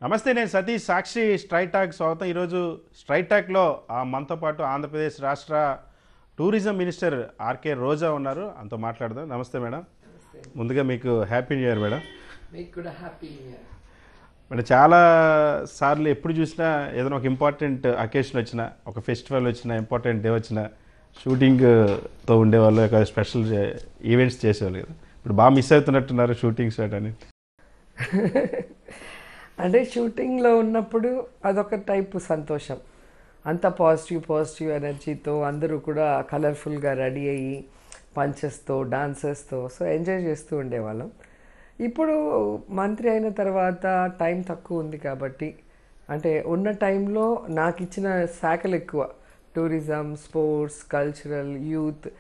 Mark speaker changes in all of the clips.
Speaker 1: నమస్తే, నేను సతీష్. సాక్షి straight talk స్వాగతం. ఈరోజు స్ట్రైట్ టాక్లో మనతో పాటు ఆంధ్రప్రదేశ్ రాష్ట్ర టూరిజం మినిస్టర్ ఆర్కే రోజా ఉన్నారు. అంతా మాట్లాడదాం. నమస్తే మేడం. ముందుగా మీకు హ్యాపీ న్యూ ఇయర్ మేడం.
Speaker 2: మీకు కూడా హ్యాపీ న్యూ ఇయర్
Speaker 1: మేడం. చాలా సార్లు ఎప్పుడు చూసినా ఏదైనా ఒక ఇంపార్టెంట్ అకేషన్ వచ్చినా, ఒక ఫెస్టివల్ వచ్చినా, ఇంపార్టెంట్ డే వచ్చినా షూటింగ్తో ఉండేవాళ్ళు, ఒక స్పెషల్ ఈవెంట్స్ చేసేవాళ్ళు కదా. ఇప్పుడు బాగా మిస్ అవుతున్నట్టున్నారు షూటింగ్ స్టార్ట్ అని.
Speaker 2: అంటే షూటింగ్లో ఉన్నప్పుడు అదొక టైపు సంతోషం. అంత పాజిటివ్ ఎనర్జీతో అందరూ కూడా కలర్ఫుల్గా రెడీ అయ్యి పంచెస్తో డాన్సెస్తో ఎంజాయ్ చేస్తూ ఉండేవాళ్ళం. ఇప్పుడు మంత్రి అయిన తర్వాత టైం తక్కువ ఉంది కాబట్టి, అంటే ఉన్న టైంలో నాకు ఇచ్చిన శాఖలు ఎక్కువ: టూరిజం, స్పోర్ట్స్, కల్చరల్, యూత్.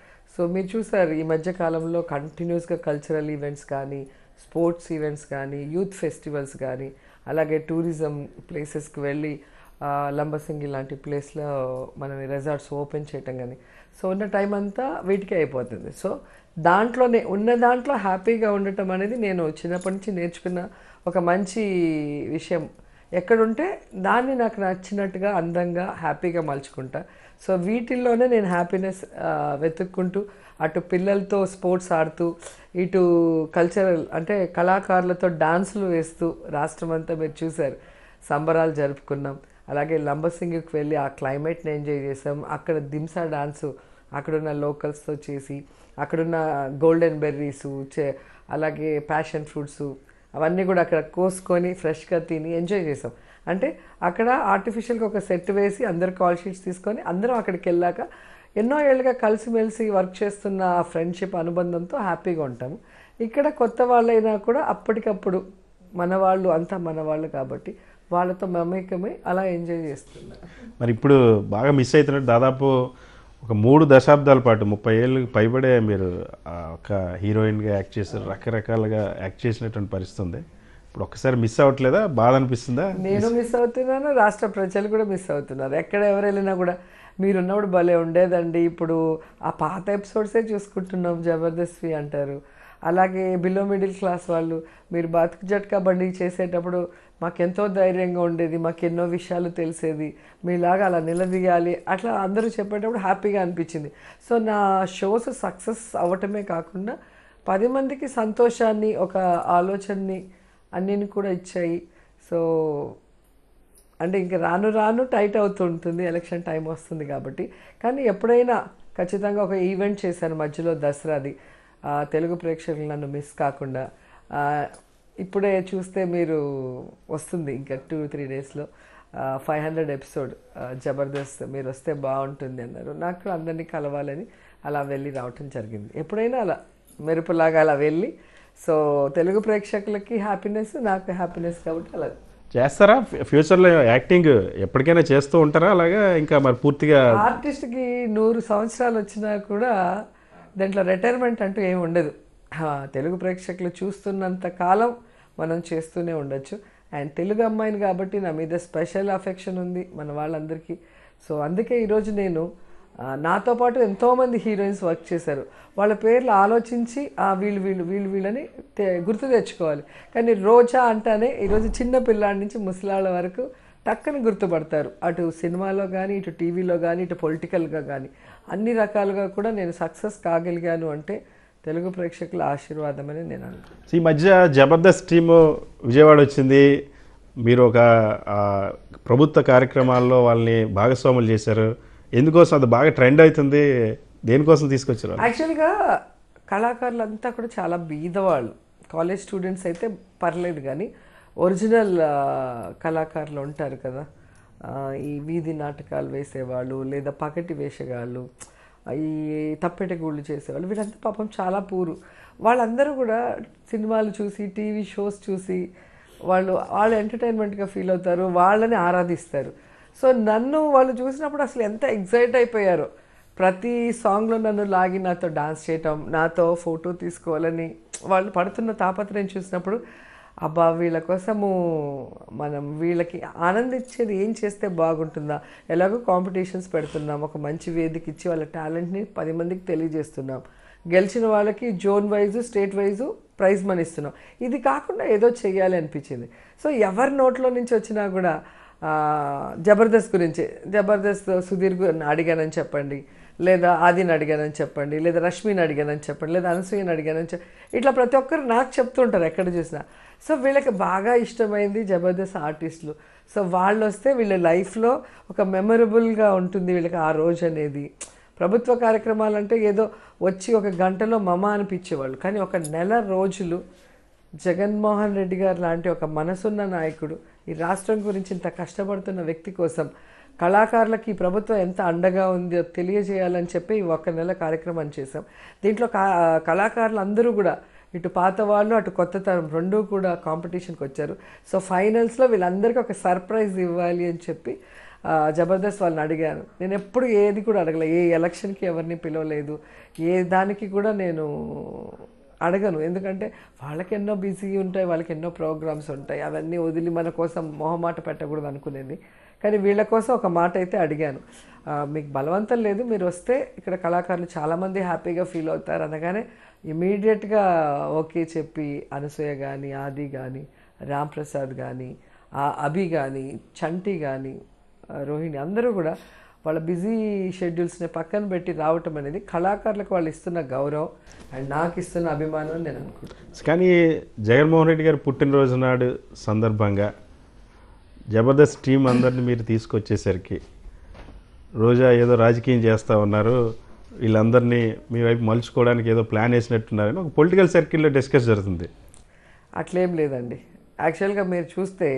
Speaker 2: మీరు చూసారు ఈ మధ్య కాలంలో కంటిన్యూస్గా కల్చరల్ ఈవెంట్స్ కానీ, స్పోర్ట్స్ ఈవెంట్స్ కానీ, యూత్ ఫెస్టివల్స్ కానీ, అలాగే టూరిజం ప్లేసెస్కి వెళ్ళి లంబసింగి లాంటి ప్లేస్లో మనం రిసార్ట్స్ ఓపెన్ చేయటం కానీ, ఉన్న టైం అంతా వీటికే అయిపోతుంది. దాంట్లోనే ఉన్న దాంట్లో హ్యాపీగా ఉండటం అనేది నేను చిన్నప్పటి నుంచి నేర్చుకున్న ఒక మంచి విషయం. ఎక్కడుంటే దాన్ని నాకు నచ్చినట్టుగా అందంగా హ్యాపీగా మలుచుకుంటా. వీటిల్లోనే నేను హ్యాపీనెస్ వెతుక్కుంటూ, అటు పిల్లలతో స్పోర్ట్స్ ఆడుతూ, ఇటు కల్చరల్ అంటే కళాకారులతో డాన్సులు వేస్తూ రాష్ట్రం అంతా మీరు చూశారు, సంబరాలు జరుపుకున్నాం. అలాగే లంబసింగికి వెళ్ళి ఆ క్లైమేట్ని ఎంజాయ్ చేసాం. అక్కడ దింసా డాన్సు అక్కడున్న లోకల్స్తో చేసి, అక్కడున్న గోల్డెన్ బెర్రీసు, అలాగే ప్యాషన్ ఫ్రూట్సు అవన్నీ కూడా అక్కడ కోసుకొని ఫ్రెష్గా తిని ఎంజాయ్ చేసాం. అంటే అక్కడ ఆర్టిఫిషియల్గా ఒక సెట్ వేసి అందరు కాల్ షీట్స్ తీసుకొని అందరం అక్కడికి వెళ్ళాక ఎన్నో ఏళ్ళుగా కలిసిమెలిసి వర్క్ చేస్తున్న ఆ ఫ్రెండ్షిప్ అనుబంధంతో హ్యాపీగా ఉంటాము. ఇక్కడ కొత్త వాళ్ళైనా కూడా అప్పటికప్పుడు మన వాళ్ళు అంతా మన వాళ్ళు కాబట్టి వాళ్ళతో మమేకమై అలా ఎంజాయ్ చేస్తున్నారు.
Speaker 1: మరి ఇప్పుడు బాగా మిస్ అవుతున్నట్టు, దాదాపు ఒక 3 దశాబ్దాల పాటు 30 ఏళ్ళకి పైబడే మీరు ఒక హీరోయిన్గా యాక్ట్ చేశారు, రకరకాలుగా యాక్ట్ చేసినటువంటి పరిస్థితి ఉంది. ఇప్పుడు ఒక్కసారి మిస్ అవ్వట్లేదా? బాధ అనిపిస్తుందా?
Speaker 2: నేను మిస్ అవుతున్నాను, రాష్ట్ర ప్రజలు కూడా మిస్ అవుతున్నారు. ఎక్కడ ఎవరు వెళ్ళినా కూడా మీరున్నప్పుడు భలే ఉండేదండి, ఇప్పుడు ఆ పాత ఎపిసోడ్సే చూసుకుంటున్నాం, జబర్దస్త్వి అంటారు. అలాగే బిలో మిడిల్ క్లాస్ వాళ్ళు మీరు బతుకు జట్కా బండి చేసేటప్పుడు మాకెంతో ధైర్యంగా ఉండేది, మాకు ఎన్నో విషయాలు తెలిసేది, మీలాగా అలా నిలదీయాలి అట్లా అందరూ చెప్పేటప్పుడు హ్యాపీగా అనిపించింది. నా షోస్ సక్సెస్ అవ్వటమే కాకుండా 10 మందికి సంతోషాన్ని, ఒక ఆలోచనని అన్నిని కూడా ఇచ్చాయి. అంటే ఇంక రాను రాను టైట్ అవుతూ ఉంటుంది, ఎలక్షన్ టైం వస్తుంది కాబట్టి. కానీ ఎప్పుడైనా ఖచ్చితంగా ఒక ఈవెంట్ చేశాను మధ్యలో, దసరాది. తెలుగు ప్రేక్షకులు నన్ను మిస్ కాకుండా. ఇప్పుడే చూస్తే మీరు వస్తుంది ఇంకా 2-3 డేస్లో 500 ఎపిసోడ్ జబర్దస్త్, మీరు వస్తే బాగుంటుంది అన్నారు. నాకు అందరినీ కలవాలని అలా వెళ్ళి రావటం జరిగింది. ఎప్పుడైనా అలా మెరుపులాగా అలా వెళ్ళి, తెలుగు ప్రేక్షకులకి హ్యాపీనెస్, నాకు హ్యాపీనెస్ కాబట్టి అలా
Speaker 1: చేస్తారా? ఫ్యూచర్లో యాక్టింగ్ ఎప్పటికైనా చేస్తూ ఉంటారా అలాగా? ఇంకా మరి పూర్తిగా
Speaker 2: ఆర్టిస్ట్కి 100 సంవత్సరాలు వచ్చినా కూడా దాంట్లో రిటైర్మెంట్ అంటూ ఏమి ఉండదు. తెలుగు ప్రేక్షకులు చూస్తున్నంత కాలం మనం చేస్తూనే ఉండొచ్చు. అండ్ తెలుగు అమ్మాయిని కాబట్టి నా మీద స్పెషల్ అఫెక్షన్ ఉంది మన వాళ్ళందరికీ. అందుకే ఈరోజు నేను నాతో పాటు ఎంతోమంది హీరోయిన్స్ వర్క్ చేశారు, వాళ్ళ పేర్లు ఆలోచించి వీళ్ళు వీళ్ళు వీళ్ళు వీళ్ళని గుర్తు తెచ్చుకోవాలి. కానీ రోజా అంటానే ఈరోజు చిన్న పిల్లాడి నుంచి ముసలాళ్ళ వరకు టక్కని గుర్తుపడతారు. అటు సినిమాలో కానీ, ఇటు టీవీలో కానీ, ఇటు పొలిటికల్గా కానీ, అన్ని రకాలుగా కూడా నేను సక్సెస్ కాగలిగాను అంటే తెలుగు ప్రేక్షకుల ఆశీర్వాదం అని నేను అనుకుంటున్నాను.
Speaker 1: ఈ మధ్య జబర్దస్త్ టీము విజయవాడ వచ్చింది, మీరు ఒక ప్రభుత్వ కార్యక్రమాల్లో వాళ్ళని భాగస్వాములు చేశారు. ఎందుకోసం? అది బాగా ట్రెండ్ అవుతుంది, దేనికోసం తీసుకొచ్చారు?
Speaker 2: యాక్చువల్గా కళాకారులంతా కూడా చాలా బీదవాళ్ళు. కాలేజ్ స్టూడెంట్స్ అయితే పర్లేదు, కానీ ఒరిజినల్ కళాకారులు ఉంటారు కదా, ఈ వీధి నాటకాలు వేసేవాళ్ళు లేదా పకటి వేషగాళ్ళు, ఈ తప్పెట గూళ్ళు చేసేవాళ్ళు, వీళ్ళంతా పాపం చాలా పూరు. వాళ్ళందరూ కూడా సినిమాలు చూసి, టీవీ షోస్ చూసి వాళ్ళు ఎంటర్టైన్మెంట్గా ఫీల్ అవుతారు, వాళ్ళని ఆరాధిస్తారు. నన్ను వాళ్ళు చూసినప్పుడు అసలు ఎంత ఎగ్జైట్ అయిపోయారో. ప్రతి సాంగ్లో నన్ను లాగి నాతో డాన్స్ చేయటం, నాతో ఫోటో తీసుకోవాలని వాళ్ళు పడుతున్న తాపత్రయం చూసినప్పుడు, అబ్బా వీళ్ళ కోసము మనం వీళ్ళకి ఆనందించేది ఏం చేస్తే బాగుంటుందా, ఎలాగో కాంపిటీషన్స్ పెడుతున్నాం, ఒక మంచి వేదిక ఇచ్చి వాళ్ళ టాలెంట్ని 10 మందికి తెలియజేస్తున్నాం, గెలిచిన వాళ్ళకి zone wise state wise prize money ఇస్తున్నాం. ఇది కాకుండా ఏదో చెయ్యాలి అనిపించింది. సో ఎవరి నోట్లో నుంచి వచ్చినా కూడా జబర్దస్త్ గురించి, జబర్దస్త్ సుధీర్ అడిగానని చెప్పండి, లేదా ఆదిని అడిగానని చెప్పండి, లేదా రష్మిని అడిగానని చెప్పండి, లేదా అనసూయని అడిగానని ఇట్లా ప్రతి ఒక్కరు నాకు చెప్తుంటారు ఎక్కడ చూసినా. సో వీళ్ళకి బాగా ఇష్టమైంది జబర్దస్త్ ఆర్టిస్టులు. సో వాళ్ళు వస్తే వీళ్ళ లైఫ్లో ఒక మెమరబుల్గా ఉంటుంది వీళ్ళకి ఆ రోజు అనేది. ప్రభుత్వ కార్యక్రమాలంటే ఏదో వచ్చి ఒక గంటలో మమ అనిపించేవాళ్ళు, కానీ ఒక నెల రోజులు జగన్మోహన్ రెడ్డి గారు లాంటి ఒక మనసున్న నాయకుడు ఈ రాష్ట్రం గురించి ఇంత కష్టపడుతున్న వ్యక్తి కోసం కళాకారులకి ఈ ప్రభుత్వం ఎంత అండగా ఉందో తెలియజేయాలని చెప్పి ఈ ఒక్క నెల కార్యక్రమం చేశాం. దీంట్లో కళాకారులు అందరూ కూడా ఇటు పాత వాళ్ళు అటు కొత్త తరం రెండూ కూడా కాంపిటీషన్కి వచ్చారు. సో ఫైనల్స్లో వీళ్ళందరికీ ఒక సర్ప్రైజ్ ఇవ్వాలి అని చెప్పి జబర్దస్త్ వాళ్ళని అడిగాను. నేను ఎప్పుడు ఏది కూడా అడగలే, ఏ ఎలక్షన్కి ఎవరిని పిలవలేదు, ఏ దానికి కూడా నేను అడగను. ఎందుకంటే వాళ్ళకి ఎన్నో బిజీ ఉంటాయి, వాళ్ళకి ఎన్నో ప్రోగ్రామ్స్ ఉంటాయి, అవన్నీ వదిలి మన కోసం మొహమాట పెట్టకూడదు అనుకునేది. కానీ వీళ్ళ కోసం ఒక మాట అయితే అడిగాను, మీకు బలవంతం లేదు, మీరు వస్తే ఇక్కడ కళాకారులు చాలామంది హ్యాపీగా ఫీల్ అవుతారు అనగానే ఇమీడియట్గా ఓకే చెప్పి అనసూయ కానీ, ఆది కానీ, రామ్ ప్రసాద్ కానీ, అభి కానీ, చంటి కానీ, రోహిణి అందరూ కూడా వాళ్ళ బిజీ షెడ్యూల్స్ని పక్కన పెట్టి రావటం అనేది కళాకారులకు వాళ్ళు ఇస్తున్న గౌరవం అండ్ నాకు ఇస్తున్న అభిమానం అని నేను అనుకుంటున్నాను.
Speaker 1: కానీ జగన్మోహన్ రెడ్డి గారు పుట్టినరోజు నాడు సందర్భంగా జబర్దస్త్ టీం అందరిని మీరు తీసుకొచ్చేసరికి రోజా ఏదో రాజకీయం చేస్తూ ఉన్నారు, వీళ్ళందరినీ మీ వైపు మలుచుకోవడానికి ఏదో ప్లాన్ వేసినట్టున్నారని ఒక పొలిటికల్ సర్కిల్లో డిస్కస్ జరుగుతుంది.
Speaker 2: అట్లేం లేదండి. యాక్చువల్గా మీరు చూస్తే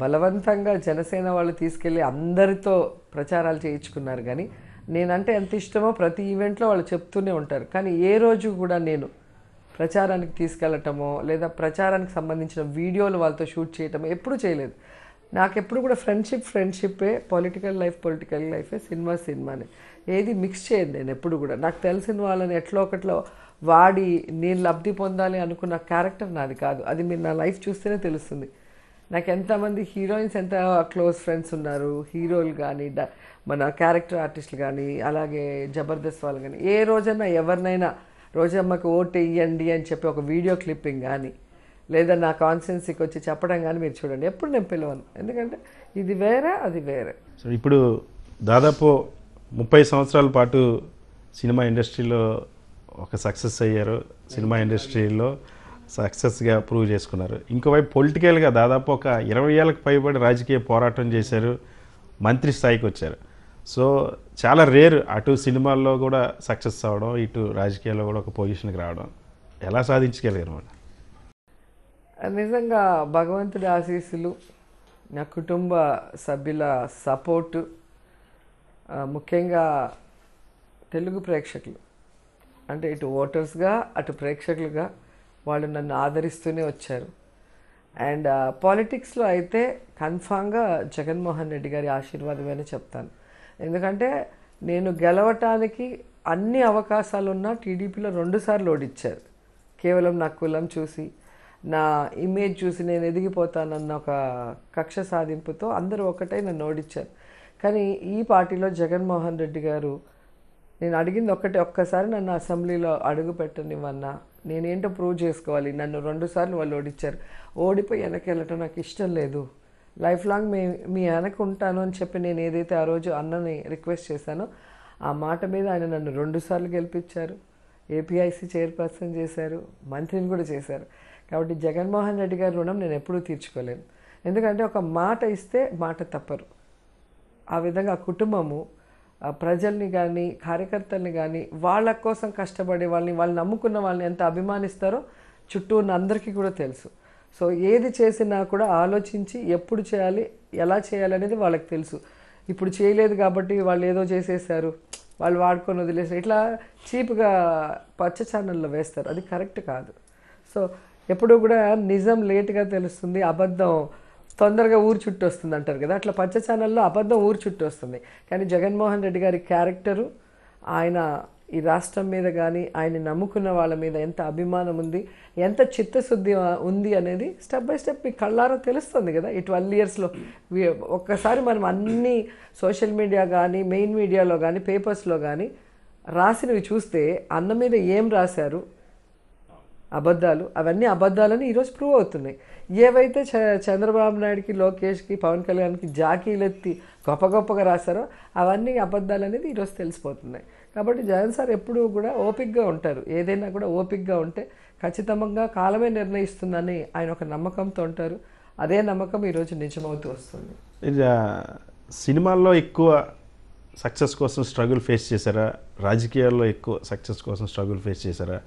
Speaker 2: బలవంతంగా జనసేన వాళ్ళు తీసుకెళ్ళి అందరితో ప్రచారాలు చేయించుకున్నారు. కానీ నేనంటే ఎంత ఇష్టమో ప్రతి ఈవెంట్లో వాళ్ళు చెప్తూనే ఉంటారు. కానీ ఏ రోజు కూడా నేను ప్రచారానికి తీసుకెళ్ళటమో లేదా ప్రచారానికి సంబంధించిన వీడియోలు వాళ్ళతో షూట్ చేయటమో ఎప్పుడూ చేయలేదు. నాకు ఎప్పుడు కూడా ఫ్రెండ్షిప్పే, పొలిటికల్ లైఫే, సినిమానే, ఏది మిక్స్ చేయదు నేను ఎప్పుడు కూడా. నాకు తెలిసిన వాళ్ళని ఎట్లో ఒకట్లో వాడి నేను లబ్ధి పొందాలి అనుకున్న క్యారెక్టర్ నాది కాదు. అది మీరు నా లైఫ్ చూస్తేనే తెలుస్తుంది. నాకు ఎంతమంది హీరోయిన్స్ ఎంత క్లోజ్ ఫ్రెండ్స్ ఉన్నారు, హీరోలు కానీ, మన క్యారెక్టర్ ఆర్టిస్టులు కానీ, అలాగే జబర్దస్త్ వాళ్ళు కానీ, ఏ రోజైనా ఎవరినైనా రోజమ్మకి ఓటు వేయండి అని చెప్పి ఒక వీడియో క్లిప్పింగ్ కానీ లేదా నా కాన్స్టిట్యున్సీకి వచ్చి చెప్పడం కానీ మీరు చూడండి, ఎప్పుడు నేను పిలవను. ఎందుకంటే ఇది వేరే, అది వేరే.
Speaker 1: సో ఇప్పుడు దాదాపు 30 సంవత్సరాల పాటు సినిమా ఇండస్ట్రీలో ఒక సక్సెస్ అయ్యారు, సినిమా ఇండస్ట్రీలో సక్సెస్గా ప్రూవ్ చేసుకున్నారు. ఇంకోవైపు పొలిటికల్గా దాదాపు ఒక 20 ఏళ్ళకి పైబడి రాజకీయ పోరాటం చేశారు, మంత్రి స్థాయికి వచ్చారు. సో చాలా రేర్ అటు సినిమాల్లో కూడా సక్సెస్ అవ్వడం, ఇటు రాజకీయాల్లో కూడా ఒక పొజిషన్కి రావడం. ఎలా సాధించగలిగారు?
Speaker 2: నిజంగా భగవంతుడి ఆశీస్సులు, నా కుటుంబ సభ్యుల సపోర్టు, ముఖ్యంగా తెలుగు ప్రేక్షకులు అంటే ఇటు ఓటర్స్గా అటు ప్రేక్షకులుగా వాళ్ళు నన్ను ఆదరిస్తూనే వచ్చారు. అండ్ పాలిటిక్స్లో అయితే కన్ఫామ్గా జగన్మోహన్ రెడ్డి గారి ఆశీర్వాదమని చెప్తాను. ఎందుకంటే నేను గెలవటానికి అన్ని అవకాశాలున్నా టీడీపీలో 2 సార్లు ఓడిచ్చారు. కేవలం నా కులం చూసి, నా ఇమేజ్ చూసి నేను ఎదిగిపోతానన్న ఒక కక్ష సాధింపుతో అందరూ ఒకటై నన్ను ఓడించారు. కానీ ఈ పార్టీలో జగన్మోహన్ రెడ్డి గారు నేను అడిగింది ఒక్కసారి నన్ను అసెంబ్లీలో అడుగు పెట్టనివన్నా, నేనేంటో ప్రూవ్ చేసుకోవాలి. నన్ను 2 సార్లు వాళ్ళు ఓడించారు. ఓడిపోయి వెనక్కి వెళ్ళటం నాకు ఇష్టం లేదు, లైఫ్ లాంగ్ మీ వెనక ఉంటాను అని చెప్పి నేను ఏదైతే ఆ రోజు అన్నని రిక్వెస్ట్ చేశానో ఆ మాట మీద ఆయన నన్ను 2 సార్లు గెలిపించారు, ఏపీఐసీ చైర్పర్సన్ చేశారు, మంత్రిని కూడా చేశారు. కాబట్టి జగన్మోహన్ రెడ్డి గారి రుణం నేను ఎప్పుడూ తీర్చుకోలేను. ఎందుకంటే ఒక మాట ఇస్తే మాట తప్పరు. ఆ విధంగా కుటుంబము ప్రజల్ని కానీ, కార్యకర్తల్ని కానీ, వాళ్ళ కోసం కష్టపడే వాళ్ళు నమ్ముకున్న వాళ్ళని ఎంత అభిమానిస్తారో చుట్టూ ఉన్న అందరికీ కూడా తెలుసు. సో ఏది చేసినా కూడా ఆలోచించి ఎప్పుడు చేయాలి, ఎలా చేయాలి అనేది వాళ్ళకి తెలుసు. ఇప్పుడు చేయలేదు కాబట్టి వాళ్ళు ఏదో చేసేసారు, వాళ్ళు వాడుకొని వదిలేసారు, ఇట్లా చీప్గా పచ్చ ఛానల్లో వేస్తారు. అది కరెక్ట్ కాదు. సో ఎప్పుడు కూడా నిజం లేట్గా తెలుస్తుంది, అబద్ధం తొందరగా ఊరు చుట్టూ వస్తుంది అంటారు కదా, అట్లా పచ్చ ఛానల్లో అబద్ధం ఊరు చుట్టూ వస్తుంది. కానీ జగన్మోహన్ రెడ్డి గారి క్యారెక్టరు, ఆయన ఈ రాష్ట్రం మీద కానీ ఆయన నమ్ముకున్న వాళ్ళ మీద ఎంత అభిమానం ఉంది, ఎంత చిత్తశుద్ధి ఉంది అనేది స్టెప్ బై స్టెప్ మీ కళ్ళారా తెలుస్తుంది కదా ఈ 12 ఇయర్స్లో. ఒక్కసారి మనం అన్ని సోషల్ మీడియా కానీ, మెయిన్ మీడియాలో కానీ, పేపర్స్లో కానీ రాసినవి చూస్తే అన్న మీద ఏం రాశారు అబద్ధాలు, అవన్నీ అబద్ధాలని ఈరోజు ప్రూవ్ అవుతున్నాయి. ఏవైతే చంద్రబాబు నాయుడుకి, లోకేష్కి, పవన్ కళ్యాణ్కి జాకీలెత్తి గొప్ప గొప్పగా రాశారో అవన్నీ అబద్ధాలు అనేది ఈరోజు తెలిసిపోతున్నాయి. కాబట్టి జగన్ సార్ ఎప్పుడూ కూడా ఓపిక్గా ఉంటారు. ఏదైనా కూడా ఓపిక్గా ఉంటే ఖచ్చితంగా కాలమే నిర్ణయిస్తుందని ఆయన ఒక నమ్మకంతో ఉంటారు. అదే నమ్మకం ఈరోజు నిజమవుతూ వస్తుంది.
Speaker 1: సినిమాల్లో ఎక్కువ సక్సెస్ కోసం స్ట్రగుల్ ఫేస్ చేశారా, రాజకీయాల్లో ఎక్కువ సక్సెస్ కోసం స్ట్రగుల్ ఫేస్ చేశారా,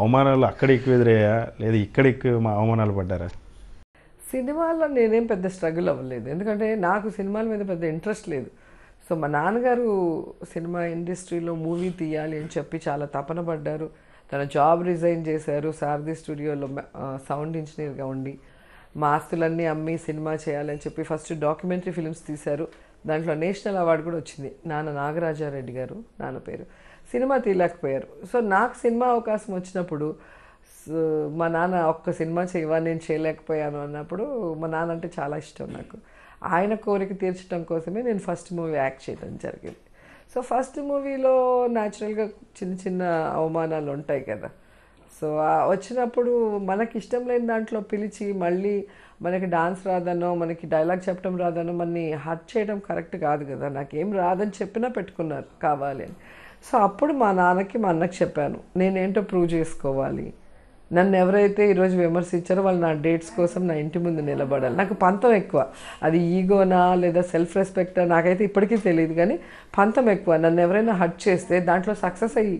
Speaker 1: అవమానాలు అక్కడ ఎక్కువ ఎదురయ్యా లేదా ఇక్కడ ఎక్కువ అవమానాలు పడ్డారా?
Speaker 2: సినిమాల్లో నేనేం పెద్ద స్ట్రగుల్ అవ్వలేదు, ఎందుకంటే నాకు సినిమాల మీద పెద్ద ఇంట్రెస్ట్ లేదు. సో మా నాన్నగారు సినిమా ఇండస్ట్రీలో మూవీ తీయాలి అని చెప్పి చాలా తపన పడ్డారు. తన జాబ్ రిజైన్ చేశారు, సారథి స్టూడియోలో సౌండ్ ఇంజనీర్గా ఉండి మా ఆస్తులన్నీ అమ్మి సినిమా చేయాలని చెప్పి ఫస్ట్ డాక్యుమెంటరీ ఫిల్మ్స్ తీశారు. దాంట్లో నేషనల్ అవార్డు కూడా వచ్చింది. నాన్న నాగరాజారెడ్డి గారు నాన్న పేరు. సినిమా తీయలేకపోయారు. సో నాకు సినిమా అవకాశం వచ్చినప్పుడు మా నాన్న ఒక్క సినిమా చేయవా, నేను చేయలేకపోయాను అన్నప్పుడు మా నాన్న అంటే చాలా ఇష్టం నాకు. ఆయన కోరిక తీర్చడం కోసమే నేను ఫస్ట్ మూవీ యాక్ట్ చేయడం జరిగింది. సో ఫస్ట్ మూవీలో న్యాచురల్గా చిన్న చిన్న అవమానాలు ఉంటాయి కదా. సో వచ్చినప్పుడు మనకి ఇష్టం లేని దాంట్లో పిలిచి మళ్ళీ మనకి డాన్స్ రాదనో మనకి డైలాగ్ చెప్పడం రాదనో మనని హర్ట్ చేయడం కరెక్ట్ కాదు కదా. నాకేం రాదని చెప్పినా పెట్టుకున్నారు కావాలి అని. సో అప్పుడు మా నాన్నకి మా అన్నకి చెప్పాను, నేనేంటో ప్రూవ్ చేసుకోవాలి. నన్ను ఎవరైతే ఈరోజు విమర్శించారో వాళ్ళు నా డేట్స్ కోసం నా ఇంటి ముందు నిలబడాలి. నాకు పంతం ఎక్కువ, అది ఈగోనా లేదా సెల్ఫ్ రెస్పెక్టా నాకైతే ఇప్పటికీ తెలియదు, కానీ పంతం ఎక్కువ. నన్ను ఎవరైనా హర్ట్ చేస్తే దాంట్లో సక్సెస్ అయ్యి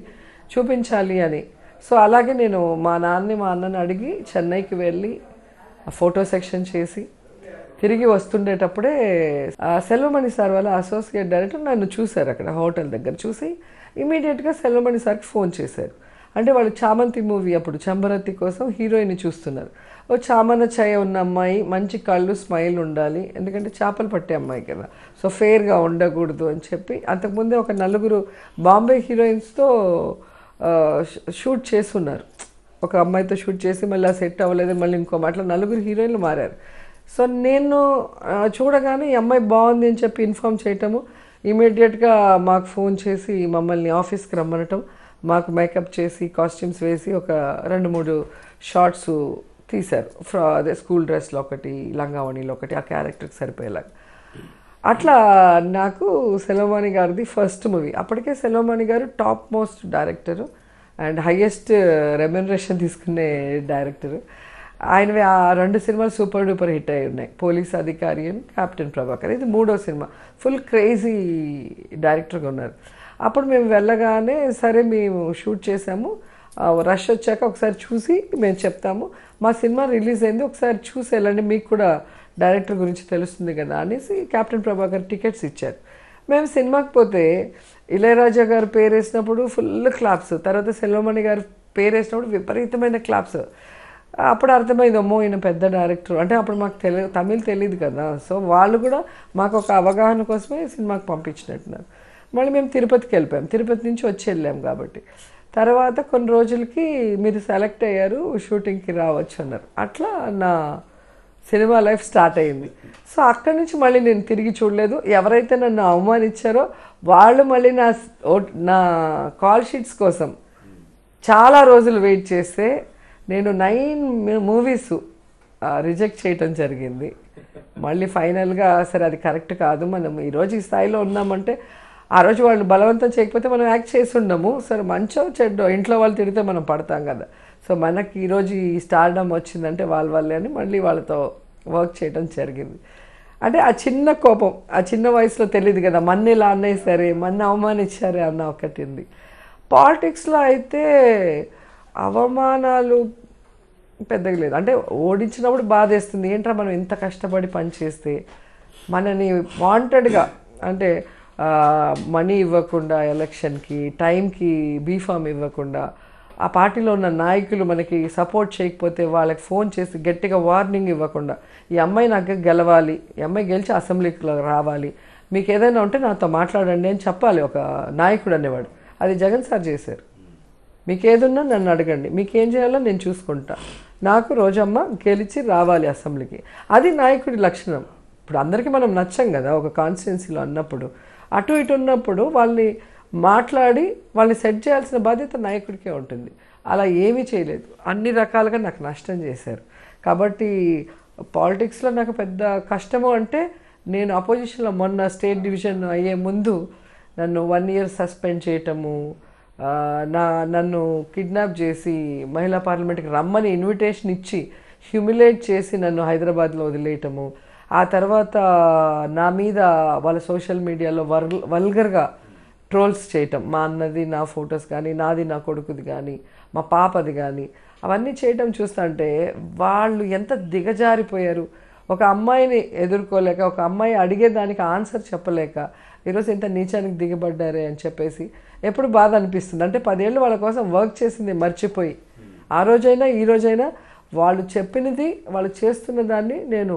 Speaker 2: చూపించాలి అని. సో అలాగే నేను మా నాన్నని మా అన్నని అడిగి చెన్నైకి వెళ్ళి ఫోటో సెక్షన్ చేసి తిరిగి వస్తుండేటప్పుడే సెల్వమణి సార్ వాళ్ళ అసోసియేట్ డైరెక్టర్ నన్ను చూశారు అక్కడ హోటల్ దగ్గర. చూసి ఇమీడియట్గా సెల్వమణి సార్కి ఫోన్ చేశారు. అంటే వాళ్ళు చామంతి మూవీ అప్పుడు చంబరత్తి కోసం హీరోయిన్ చూస్తున్నారు. ఓ చామన ఛాయ ఉన్న అమ్మాయి, మంచి కళ్ళు, స్మైల్ ఉండాలి, ఎందుకంటే చేపలు పట్టే అమ్మాయి కదా, సో ఫేర్గా ఉండకూడదు అని చెప్పి అంతకుముందే ఒక 4 బాంబే హీరోయిన్స్తో షూట్ చేస్తున్నారు. ఒక అమ్మాయితో షూట్ చేసి మళ్ళీ సెట్ అవ్వలేదు, మళ్ళీ ఇంకో మాటలో 4 హీరోయిన్లు మారారు. సో నేను చూడగానే ఈ అమ్మాయి బాగుంది అని చెప్పి ఇన్ఫామ్ చేయటము, ఇమీడియట్గా మాకు ఫోన్ చేసి మమ్మల్ని ఆఫీస్కి రమ్మనటం, మాకు మేకప్ చేసి కాస్ట్యూమ్స్ వేసి ఒక 2-3 షార్ట్స్ తీశారు. అదే స్కూల్ డ్రెస్లో ఒకటి, లంగావణిలో ఒకటి, ఆ క్యారెక్టర్కి సరిపోయేలాగా. అట్లా నాకు సెల్వమణి గారిది ఫస్ట్ మూవీ. అప్పటికే సెల్వమణి గారు top most director and highest remuneration తీసుకునే డైరెక్టరు. ఆయనవి ఆ 2 సినిమాలు సూపర్ డూపర్ హిట్ అయి ఉన్నాయి, పోలీస్ అధికారి అండ్ కెప్టెన్ ప్రభాకర్. ఇది 3వ సినిమా. ఫుల్ క్రేజీ డైరెక్టర్గా ఉన్నారు. అప్పుడు మేము వెళ్ళగానే సరే మేము షూట్ చేసాము, రష్ వచ్చాక ఒకసారి చూసి మేము చెప్తాము, మా సినిమా రిలీజ్ అయింది, ఒకసారి చూసి వెళ్ళండి, మీకు కూడా డైరెక్టర్ గురించి తెలుస్తుంది కదా అనేసి కెప్టెన్ ప్రభాకర్ టికెట్స్ ఇచ్చారు. మేము సినిమాకి పోతే ఇళయరాజా గారు పేరు వేసినప్పుడు ఫుల్ క్లాప్స్, తర్వాత సెల్వమణి గారు పేరు వేసినప్పుడు విపరీతమైన క్లాప్స్. అప్పుడు అర్థమైంది, అమ్మో ఈయన పెద్ద డైరెక్టర్ అంటే. అప్పుడు మాకు తమిళ్ తెలియదు కదా, సో వాళ్ళు కూడా మాకు ఒక అవగాహన కోసమే సినిమాకి పంపించినట్టున్నారు. మళ్ళీ మేము తిరుపతికి వెళ్ళిపోయాం, తిరుపతి నుంచి వచ్చి వెళ్ళాం కాబట్టి. తర్వాత కొన్ని రోజులకి మీరు సెలెక్ట్ అయ్యారు, షూటింగ్కి రావచ్చు అన్నారు. అట్లా నా సినిమా లైఫ్ స్టార్ట్ అయింది. సో అక్కడి నుంచి మళ్ళీ నేను తిరిగి చూడలేదు. ఎవరైతే నన్ను అవమానించారో వాళ్ళు మళ్ళీ నా కాల్ షీట్స్ కోసం చాలా రోజులు వెయిట్ చేస్తే నేను 9 మూవీస్ రిజెక్ట్ చేయటం జరిగింది. మళ్ళీ ఫైనల్గా సరే అది కరెక్ట్ కాదు, మనం ఈరోజు ఈ స్థాయిలో ఉన్నామంటే ఆ రోజు వాళ్ళు బలవంతం చేయకపోతే మనం యాక్ట్ చేసి ఉండము. సరే మంచో చెడ్డో ఇంట్లో వాళ్ళు తిడితే మనం పడతాం కదా, సో మనకి ఈరోజు ఈ స్టార్డమ్ వచ్చిందంటే వాళ్ళ వల్లే అని మళ్ళీ వాళ్ళతో వర్క్ చేయడం జరిగింది. అంటే ఆ చిన్న కోపం, ఆ చిన్న వయసులో తెలియదు కదా, మన్ని ఇలా అన్నేసరే, మన్ని అవమానించారే అన్న ఒకటి ఉంది. పాలిటిక్స్లో అయితే అవమానాలు పెద్దగా లేదు. అంటే ఓడించినప్పుడు బాధేస్తుంది, ఏంట్రా మనం ఇంత కష్టపడి పనిచేస్తే మనని వాంటెడ్గా అంటే మనీ ఇవ్వకుండా, ఎలక్షన్కి టైంకి బీఫామ్ ఇవ్వకుండా, ఆ పార్టీలో ఉన్న నాయకులు మనకి సపోర్ట్ చేయకపోతే వాళ్ళకి ఫోన్ చేసి గట్టిగా వార్నింగ్ ఇవ్వకుండా, ఈ అమ్మాయి నాకు గెలవాలి, ఈ అమ్మాయి గెలిచి అసెంబ్లీకి రావాలి, మీకు ఏదైనా ఉంటే నాతో మాట్లాడండి అని చెప్పాలి ఒక నాయకుడు అనేవాడు. అది జగన్ సార్ చేశారు. మీకు ఏదున్నా నన్ను అడగండి, మీకేం చేయాలో నేను చూసుకుంటా, నాకు రోజమ్మ గెలిచి రావాలి అసెంబ్లీకి. అది నాయకుడి లక్షణం. ఇప్పుడు అందరికీ మనం నచ్చం కదా ఒక కాన్స్టిట్యున్సీలో అన్నప్పుడు. అటు ఇటు ఉన్నప్పుడు వాళ్ళని మాట్లాడి వాళ్ళని సెట్ చేయాల్సిన బాధ్యత నాయకుడికే ఉంటుంది. అలా ఏమీ చేయలేదు, అన్ని రకాలుగా నాకు నష్టం చేశారు. కాబట్టి పాలిటిక్స్లో నాకు పెద్ద కష్టము అంటే, నేను అపోజిషన్లో మొన్న స్టేట్ డివిజన్ అయ్యే ముందు నన్ను 1 year సస్పెండ్ చేయటము, నన్ను కిడ్నాప్ చేసి మహిళా పార్లమెంట్కి రమ్మని ఇన్విటేషన్ ఇచ్చి హ్యూమిలేట్ చేసి నన్ను హైదరాబాద్లో వదిలేయటము, ఆ తర్వాత నా మీద వాళ్ళ సోషల్ మీడియాలో వల్గర్గా ట్రోల్స్ చేయటం, మా అన్నది నా ఫొటోస్ కానీ, నాది నా కొడుకుది కానీ, మా పాపది కానీ, అవన్నీ చేయటం చూస్తుంటే వాళ్ళు ఎంత దిగజారిపోయారు. ఒక అమ్మాయిని ఎదుర్కోలేక, ఒక అమ్మాయి అడిగేదానికి ఆన్సర్ చెప్పలేక ఈరోజు ఎంత నీచానికి దిగబడ్డారే అని చెప్పేసి ఎప్పుడు బాధ అనిపిస్తుంది. అంటే 10 ఏళ్ళు వాళ్ళ కోసం వర్క్ చేసింది మర్చిపోయి, ఆ రోజైనా ఈ రోజైనా వాళ్ళు చెప్పినది, వాళ్ళు చేస్తున్న దాన్ని నేను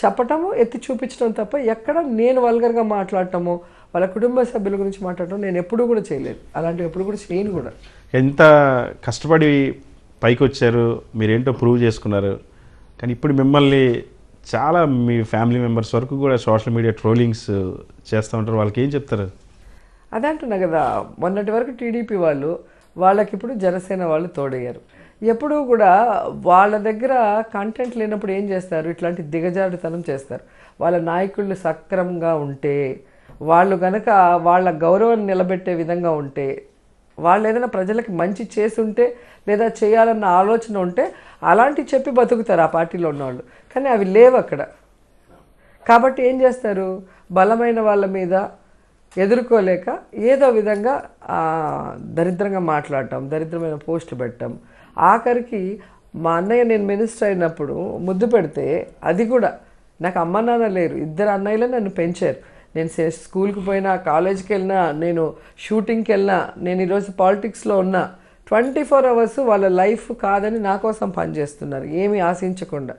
Speaker 2: చెప్పటము, ఎత్తి చూపించడం తప్ప ఎక్కడ నేను వల్గర్గా మాట్లాడటము, వాళ్ళ కుటుంబ సభ్యుల గురించి మాట్లాడటం నేను ఎప్పుడూ కూడా చేయలేదు. అలాంటివి ఎప్పుడు కూడా చేయను కూడా.
Speaker 1: ఎంత కష్టపడి పైకి వచ్చారు, మీరేంటో ప్రూవ్ చేసుకున్నారు. కానీ ఇప్పుడు మిమ్మల్ని చాలా మీ ఫ్యామిలీ మెంబర్స్ వరకు కూడా సోషల్ మీడియా ట్రోలింగ్స్ చేస్తూ ఉంటారు. వాళ్ళకి ఏం చెప్తారు?
Speaker 2: అదే అంటున్నా కదా, మొన్నటి వరకు టీడీపీ వాళ్ళు, వాళ్ళకి ఇప్పుడు జనసేన వాళ్ళు తోడయ్యారు. ఎప్పుడూ కూడా వాళ్ళ దగ్గర కంటెంట్ లేనప్పుడు ఏం చేస్తారు, ఇట్లాంటి దిగజారుతనం చేస్తారు. వాళ్ళ నాయకుళ్ళు సక్రమంగా ఉంటే, వాళ్ళు కనుక వాళ్ళ గౌరవాన్ని నిలబెట్టే విధంగా ఉంటే, వాళ్ళు ఏదైనా ప్రజలకి మంచి చేసుంటే లేదా చేయాలన్న ఆలోచన ఉంటే అలాంటివి చెప్పి బతుకుతారు ఆ పార్టీలో ఉన్నవాళ్ళు. కానీ అవి లేవు అక్కడ. కాబట్టి ఏం చేస్తారు, బలమైన వాళ్ళ మీద ఎదుర్కోలేక ఏదో విధంగా దరిద్రంగా మాట్లాడటం, దరిద్రమైన పోస్టులు పెట్టడం. ఆఖరికి మా అన్నయ్య నేను మినిస్టర్ అయినప్పుడు ముద్దు పెడితే, అది కూడా నాకు అమ్మ నాన్న లేరు, 2 అన్నయ్యలే నన్ను పెంచారు. నేను స్కూల్కి పోయినా, కాలేజీకి వెళ్ళినా, నేను షూటింగ్కి వెళ్ళినా, నేను ఈరోజు పాలిటిక్స్లో ఉన్నా, 24 hours వాళ్ళ లైఫ్ కాదని నా కోసం పనిచేస్తున్నారు, ఏమీ ఆశించకుండా.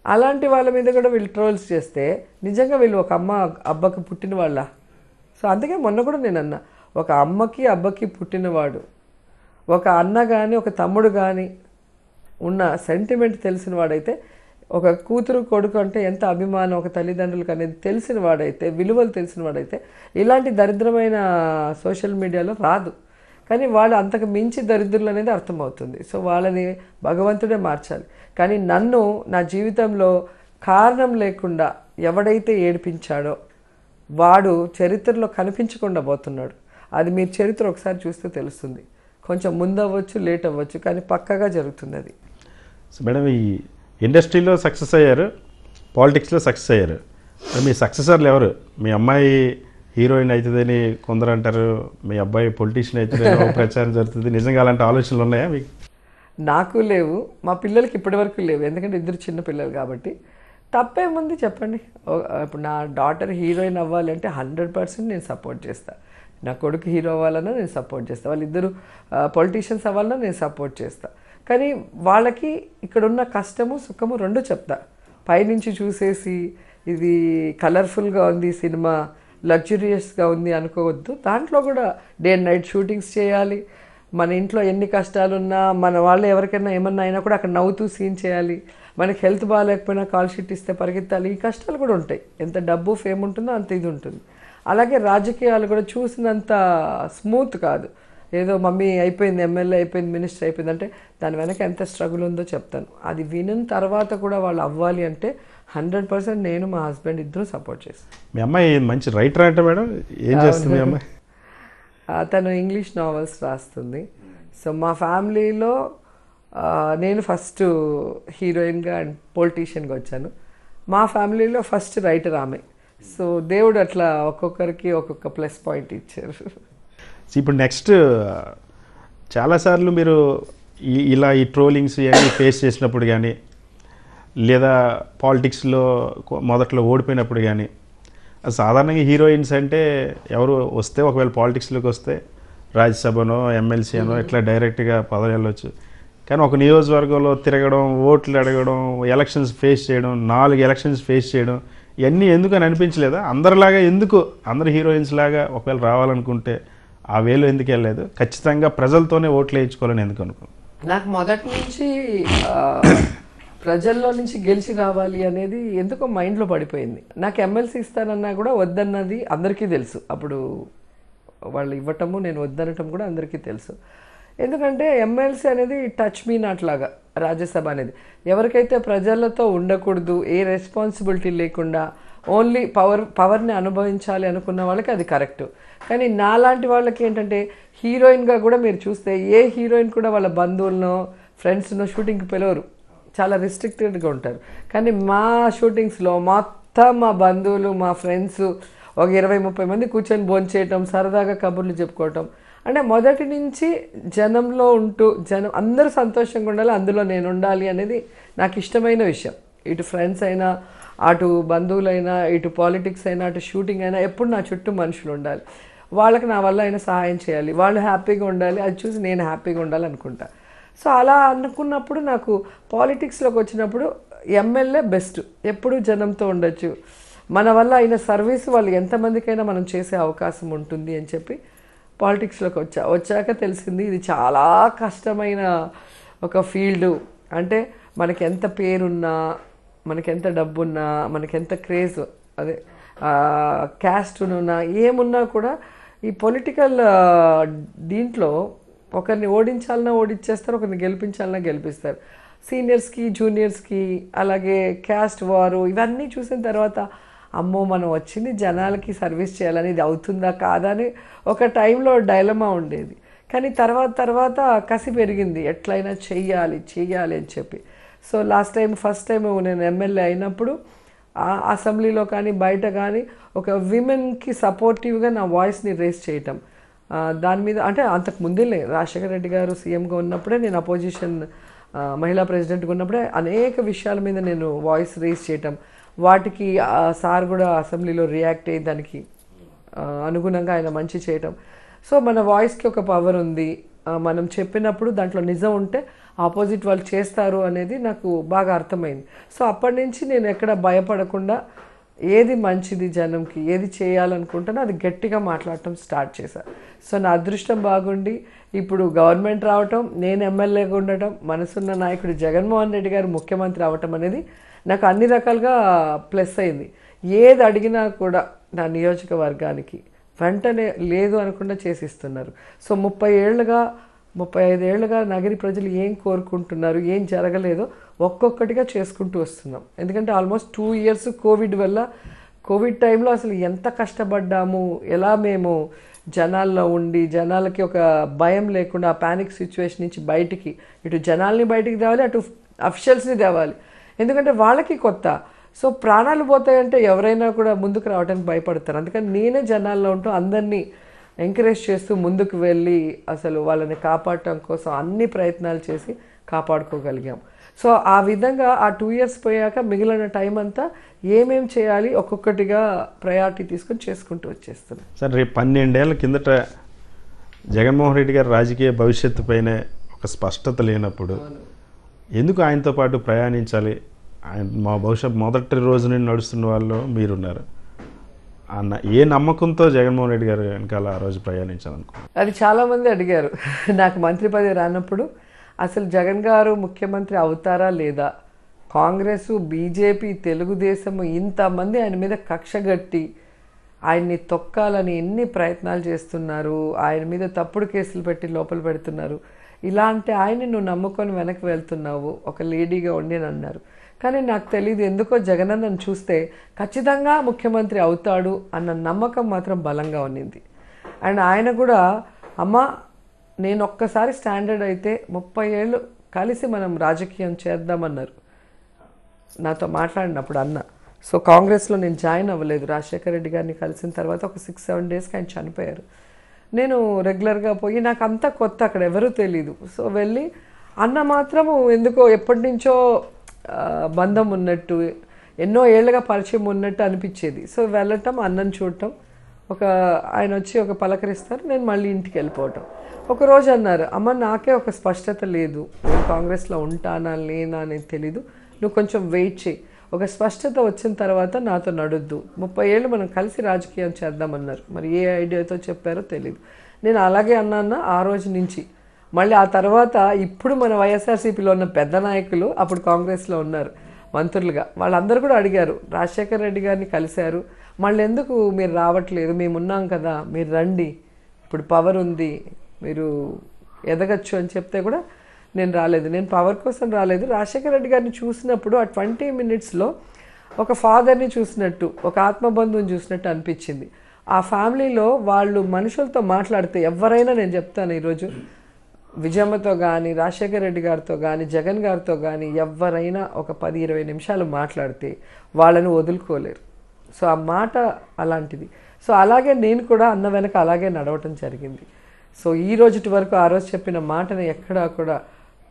Speaker 2: అలాంటి వాళ్ళ మీద కూడా వీళ్ళు ట్రోల్స్ చేస్తే నిజంగా వీళ్ళు ఒక అమ్మ అబ్బకి పుట్టిన వాళ్ళ? సో అందుకే మొన్న కూడా నేను అన్నా, ఒక అమ్మకి అబ్బకి పుట్టినవాడు, ఒక అన్న కానీ ఒక తమ్ముడు కానీ ఉన్న సెంటిమెంట్ తెలిసిన వాడైతే, ఒక కూతురు కొడుకు అంటే ఎంత అభిమానం ఒక తల్లిదండ్రులకు అనేది తెలిసిన వాడైతే, విలువలు తెలిసిన వాడైతే ఇలాంటి దరిద్రమైన సోషల్ మీడియాలో రాదు. కానీ వాళ్ళు అంతకు మించి దరిద్రులు అనేది అర్థమవుతుంది. సో వాళ్ళని భగవంతుడే మార్చాలి. కానీ నన్ను నా జీవితంలో కారణం లేకుండా ఎవడైతే ఏడిపించాడో వాడు చరిత్రలో కనిపించకుండా పోతున్నాడు. అది మీరు చరిత్ర ఒకసారి చూస్తే తెలుస్తుంది. కొంచెం ముందు అవ్వచ్చు, లేట్ అవ్వచ్చు, కానీ పక్కగా జరుగుతుంది అది.
Speaker 1: సో మేడం, ఈ ఇండస్ట్రీలో సక్సెస్ అయ్యారు, పాలిటిక్స్లో సక్సెస్ అయ్యారు. మీ సక్సెసర్లు ఎవరు? మీ అమ్మాయి హీరోయిన్ అవుతుందని కొందరు అంటారు, మీ అబ్బాయి పొలిటీషియన్ అవుతుందని ప్రచారం జరుగుతుంది. నిజంగా అలాంటి ఆలోచనలు ఉన్నాయా మీకు?
Speaker 2: నాకు లేవు, మా పిల్లలకి ఇప్పటి వరకు లేవు. ఎందుకంటే 2 చిన్న పిల్లలు కాబట్టి. తప్పేముంది చెప్పండి. ఇప్పుడు నా డాటర్ హీరోయిన్ అవ్వాలంటే 100% నేను సపోర్ట్ చేస్తాను. నా కొడుకు హీరో అవ్వాలన్నా నేను సపోర్ట్ చేస్తాను. వాళ్ళిద్దరూ పొలిటీషియన్స్ అవ్వాలన్నా నేను సపోర్ట్ చేస్తాను. కానీ వాళ్ళకి ఇక్కడున్న కష్టము సుఖము 2 చెప్తా. పైనుంచి చూసేసి ఇది కలర్ఫుల్గా ఉంది సినిమా, లగ్జూరియస్గా ఉంది అనుకోవద్దు. దాంట్లో కూడా డే అండ్ నైట్ షూటింగ్స్ చేయాలి. మన ఇంట్లో ఎన్ని కష్టాలున్నా, మన వాళ్ళు ఎవరికైనా ఏమన్నా అయినా కూడా అక్కడ నవ్వుతూ సీన్ చేయాలి. మనకి హెల్త్ బాగాలేకపోయినా కాల్ షీట్ ఇస్తే పరిగెత్తాలి. ఈ కష్టాలు కూడా ఉంటాయి. ఎంత డబ్బు ఫేమ్ ఉంటుందో అంత ఇది ఉంటుంది. అలాగే రాజకీయాలు కూడా చూసినంత స్మూత్ కాదు. ఏదో మమ్మీ అయిపోయింది, ఎమ్మెల్యే అయిపోయింది, మినిస్టర్ అయిపోయింది అంటే దాని వెనక ఎంత స్ట్రగుల్ ఉందో చెప్తాను. అది వినిన తర్వాత కూడా వాళ్ళు అవ్వాలి అంటే 100% నేను మా హస్బెండ్ ఇద్దరు సపోర్ట్ చేస్తాను.
Speaker 1: మీ అమ్మాయి మంచి రైటర్ అంటే మేడం, ఏం చేస్తుంది మీ అమ్మాయి?
Speaker 2: తను ఇంగ్లీష్ నావెల్స్ రాస్తుంది. సో మా ఫ్యామిలీలో నేను ఫస్ట్ హీరోయిన్గా అండ్ పొలిటీషియన్గా వచ్చాను. మా ఫ్యామిలీలో ఫస్ట్ రైటర్ ఆమె. సో దేవుడు అట్లా ఒక్కొక్కరికి ఒక్కొక్క ప్లస్ పాయింట్ ఇచ్చారు.
Speaker 1: ఇప్పుడు నెక్స్ట్ చాలాసార్లు మీరు ఇలా ఈ ట్రోలింగ్స్ ఇవన్నీ ఫేస్ చేసినప్పుడు కానీ, లేదా పాలిటిక్స్లో మొదట్లో ఓడిపోయినప్పుడు కానీ, సాధారణంగా హీరోయిన్స్ అంటే ఎవరు వస్తే, ఒకవేళ పాలిటిక్స్లోకి వస్తే రాజ్యసభనో ఎమ్మెల్సీ అనో ఇట్లా డైరెక్ట్గా పదవి వెళ్ళొచ్చు. కానీ ఒక నియోజకవర్గంలో తిరగడం, ఓట్లు అడగడం, ఎలక్షన్స్ ఫేస్ చేయడం, 4 ఎలక్షన్స్ ఫేస్ చేయడం, ఇవన్నీ ఎందుకని అనిపించలేదా? అందరిలాగా ఎందుకు, అందరు హీరోయిన్స్ లాగా ఒకవేళ రావాలనుకుంటే ఆ వేలో ఎందుకు వెళ్ళలేదు? ఖచ్చితంగా ప్రజలతోనే ఓట్లు వేయించుకోవాలని ఎందుకు అనుకో?
Speaker 2: నాకు మొదటి నుంచి ప్రజల్లో నుంచి గెలిచి రావాలి అనేది ఎందుకో మైండ్లో పడిపోయింది. నాకు ఎమ్మెల్సీ ఇస్తానన్నా కూడా వద్దన్నది అందరికీ తెలుసు. అప్పుడు వాళ్ళు ఇవ్వటము నేను వద్దనటం కూడా అందరికీ తెలుసు. ఎందుకంటే ఎమ్మెల్సీ అనేది టచ్ మీ నాట్ లాగా, రాజ్యసభ అనేది ఎవరికైతే ప్రజలతో ఉండకూడదు, ఏ రెస్పాన్సిబిలిటీ లేకుండా ఓన్లీ పవర్ని అనుభవించాలి అనుకున్న వాళ్ళకి అది కరెక్ట్. కానీ నాలాంటి వాళ్ళకి ఏంటంటే హీరోయిన్గా కూడా మీరు చూస్తే ఏ హీరోయిన్ కూడా వాళ్ళ బంధువులను ఫ్రెండ్స్ను షూటింగ్కి పిలవరు, చాలా రిస్ట్రిక్టెడ్గా ఉంటారు. కానీ మా షూటింగ్స్లో మొత్తం మా బంధువులు మా ఫ్రెండ్స్ ఒక 20-30 మంది కూర్చొని భోంచేయటం, సరదాగా కబుర్లు చెప్పుకోవటం. అంటే మొదటి నుంచి జనంలో ఉంటూ అందరూ సంతోషంగా ఉండాలి, అందులో నేను ఉండాలి అనేది నాకు ఇష్టమైన విషయం. ఇటు ఫ్రెండ్స్ అయినా, అటు బంధువులైనా, ఇటు పాలిటిక్స్ అయినా, అటు షూటింగ్ అయినా ఎప్పుడు నా చుట్టూ మనుషులు ఉండాలి, వాళ్ళకి నా వల్ల అయినా సహాయం చేయాలి, వాళ్ళు హ్యాపీగా ఉండాలి, అది చూసి నేను హ్యాపీగా ఉండాలి అనుకుంటా. సో అలా అనుకున్నప్పుడు నాకు పాలిటిక్స్లోకి వచ్చినప్పుడు ఎమ్మెల్యే బెస్ట్, ఎప్పుడు జనంతో ఉండొచ్చు, మన వల్ల అయిన సర్వీస్ వాళ్ళు ఎంతమందికైనా మనం చేసే అవకాశం ఉంటుంది అని చెప్పి పాలిటిక్స్లోకి వచ్చాక తెలిసింది ఇది చాలా కష్టమైన ఒక ఫీల్డు. అంటే మనకి ఎంత పేరున్నా, మనకెంత డబ్బున్నా, మనకెంత క్రేజ్, అదే క్యాస్ట్ ఉన్నా, ఏమున్నా కూడా ఈ పొలిటికల్ దీంట్లో ఒకరిని ఓడించాలన్నా ఓడించేస్తారు, ఒకరిని గెలిపించాలన్నా గెలిపిస్తారు. సీనియర్స్కి జూనియర్స్కి అలాగే క్యాస్ట్ వారు ఇవన్నీ చూసిన తర్వాత అమ్మో మనం వచ్చింది జనాలకి సర్వీస్ చేయాలని, ఇది అవుతుందా కాదా అని ఒక టైంలో డైలమా ఉండేది. కానీ తర్వాత కసి పెరిగింది, ఎట్లయినా చెయ్యాలి అని చెప్పి. సో ఫస్ట్ టైం నేను ఎమ్మెల్యే అయినప్పుడు అసెంబ్లీలో కానీ బయట కానీ ఒక విమెన్కి సపోర్టివ్గా నా వాయిస్ని రేస్ చేయటం, దాని మీద అంటే అంతకు ముందే రాజశేఖర రెడ్డి గారు సీఎంగా ఉన్నప్పుడే, నేను అపోజిషన్ మహిళా ప్రెసిడెంట్గా ఉన్నప్పుడే అనేక విషయాల మీద నేను వాయిస్ రేస్ చేయటం, వాటికి సార్ కూడా అసెంబ్లీలో రియాక్ట్ అయ్యి దానికి అనుగుణంగా ఆయన మంచి చేయటం. సో మన వాయిస్కి ఒక పవర్ ఉంది, మనం చెప్పినప్పుడు దాంట్లో నిజం ఉంటే ఆపోజిట్ వాళ్ళు చేస్తారు అనేది నాకు బాగా అర్థమైంది. సో అప్పటి నుంచి నేను ఎక్కడ భయపడకుండా ఏది మంచిది జనంకి, ఏది చేయాలనుకుంటానో అది గట్టిగా మాట్లాడటం స్టార్ట్ చేశాను. సో నా అదృష్టం బాగుండి ఇప్పుడు గవర్నమెంట్ రావటం, నేను ఎమ్మెల్యేగా ఉండటం, మనసున్న నాయకుడు జగన్మోహన్ రెడ్డి గారు ముఖ్యమంత్రి అవ్వటం అనేది నాకు అన్ని రకాలుగా ప్లస్ అయింది. ఏది అడిగినా కూడా నా నియోజకవర్గానికి వెంటనే లేదు అనకుండా చేసిస్తున్నారు. సో 35 ఏళ్ళుగా నగరి ప్రజలు ఏం కోరుకుంటున్నారు, ఏం జరగలేదో ఒక్కొక్కటిగా చేసుకుంటూ వస్తున్నాం. ఎందుకంటే ఆల్మోస్ట్ 2 years కోవిడ్ టైంలో అసలు ఎంత కష్టపడ్డాము, ఎలా మేము జనాల్లో ఉండి జనాలకి ఒక భయం లేకుండా ఆ ప్యానిక్ సిచ్యువేషన్ నుంచి బయటికి, ఇటు జనాల్ని బయటికి తేవాలి, అటు అఫిషియల్స్ని తేవాలి. ఎందుకంటే వాళ్ళకి కొత్త, సో ప్రాణాలు పోతాయంటే ఎవరైనా కూడా ముందుకు రావడానికి భయపడతారు. అందుకని నేనే జనాల్లో ఉంటూ అందరినీ ఎంకరేజ్ చేస్తూ ముందుకు వెళ్ళి అసలు వాళ్ళని కాపాడటం కోసం అన్ని ప్రయత్నాలు చేసి కాపాడుకోగలిగాం. సో ఆ విధంగా ఆ 2 years పోయాక మిగిలిన టైం అంతా ఏమేం చేయాలి ఒక్కొక్కటిగా ప్రయారిటీ తీసుకొని చేసుకుంటూ వచ్చేస్తున్నాం.
Speaker 1: సార్ రేపు 12 ఏళ్ల కిందట జగన్మోహన్ రెడ్డి గారి రాజకీయ భవిష్యత్తు పైన ఒక స్పష్టత లేనప్పుడు ఎందుకు ఆయనతో పాటు ప్రయాణించాలి, ఆయన మా భవిష్యత్ మొదటి రోజు నుండి నడుస్తున్న వాళ్ళు మీరున్నారు అన్న ఏ నమ్మకంతో జగన్మోహన్ రెడ్డి గారు వెనకాల ఆ రోజు ప్రయాణించాలనుకున్నారు?
Speaker 2: అది చాలామంది అడిగారు. నాకు మంత్రి పదవి రానప్పుడు అసలు జగన్ గారు ముఖ్యమంత్రి అవుతారా లేదా, కాంగ్రెస్, బీజేపీ, తెలుగుదేశం ఇంతమంది ఆయన మీద కక్షగట్టి ఆయన్ని తొక్కాలని ఎన్ని ప్రయత్నాలు చేస్తున్నారు, ఆయన మీద తప్పుడు కేసులు పెట్టి లోపల పెడుతున్నారు, ఇలాంటి ఆయన్ని నువ్వు నమ్ముకొని వెనక్కి వెళ్తున్నావు ఒక లేడీగా ఉండి అని అన్నారు. కానీ నాకు తెలియదు, ఎందుకో జగనన్నను చూస్తే ఖచ్చితంగా ముఖ్యమంత్రి అవుతాడు అన్న నమ్మకం మాత్రం బలంగా ఉన్నింది. అండ్ ఆయన కూడా అమ్మ నేను ఒక్కసారి స్టాండర్డ్ అయితే 30 ఏళ్ళు కలిసి మనం రాజకీయం చేద్దామన్నారు నాతో మాట్లాడినప్పుడు అన్న. సో కాంగ్రెస్లో నేను జాయిన్ అవ్వలేదు, రాజశేఖర రెడ్డి గారిని కలిసిన తర్వాత ఒక 6-7 daysకి ఆయన చనిపోయారు. నేను రెగ్యులర్గా పోయి నాకు అంతా కొత్త, అక్కడ ఎవరూ తెలీదు. సో వెళ్ళి అన్న మాత్రము ఎందుకో ఎప్పటి నుంచో బంధం ఉన్నట్టు, ఎన్నో ఏళ్ళగా పరిచయం ఉన్నట్టు అనిపించేది. సో వెళ్ళటం, అన్నను చూడటం, ఆయన వచ్చి ఒక పలకరిస్తారు, నేను మళ్ళీ ఇంటికి వెళ్ళిపోవటం. ఒకరోజు అన్నారు, అమ్మ నాకే ఒక స్పష్టత లేదు, నేను కాంగ్రెస్లో ఉంటానా లేనా అనేది తెలీదు, నువ్వు కొంచెం వెయిట్ చేయి, ఒక స్పష్టత వచ్చిన తర్వాత నాతో నడుద్దు, 30 ఏళ్ళు మనం కలిసి రాజకీయం చేద్దామన్నారు. మరి ఏ ఐడియాతో చెప్పారో తెలీదు. నేను అలాగే అన్నా ఆ రోజు నుంచి. మళ్ళీ ఆ తర్వాత ఇప్పుడు మన వైఎస్ఆర్సీపీలో ఉన్న పెద్ద నాయకులు అప్పుడు కాంగ్రెస్లో ఉన్నారు మంత్రులుగా, వాళ్ళందరూ కూడా అడిగారు, రాజశేఖర రెడ్డి గారిని కలిశారు, మళ్ళీ ఎందుకు మీరు రావట్లేదు, మేము ఉన్నాం కదా, మీరు రండి, ఇప్పుడు పవర్ ఉంది, మీరు ఎదగచ్చు అని చెప్తే కూడా నేను రాలేదు. నేను పవర్ కోసం రాలేదు. రాజశేఖర రెడ్డి గారిని చూసినప్పుడు ఆ 20 minutesలో ఒక ఫాదర్ని చూసినట్టు, ఒక ఆత్మబంధువుని చూసినట్టు అనిపించింది. ఆ ఫ్యామిలీలో వాళ్ళు మనుషులతో మాట్లాడితే ఎవరైనా, నేను చెప్తాను ఈరోజు విజయమ్మతో కానీ, రాజశేఖర రెడ్డి గారితో కానీ, జగన్ గారితో కానీ ఎవరైనా ఒక 10-20 నిమిషాలు మాట్లాడితే వాళ్ళని వదులుకోలేరు. సో ఆ మాట అలాంటిది. సో అలాగే నేను కూడా అన్న వెనక అలాగే నడవటం జరిగింది. సో ఈ రోజుటి వరకు ఆ రోజు చెప్పిన మాటని ఎక్కడా కూడా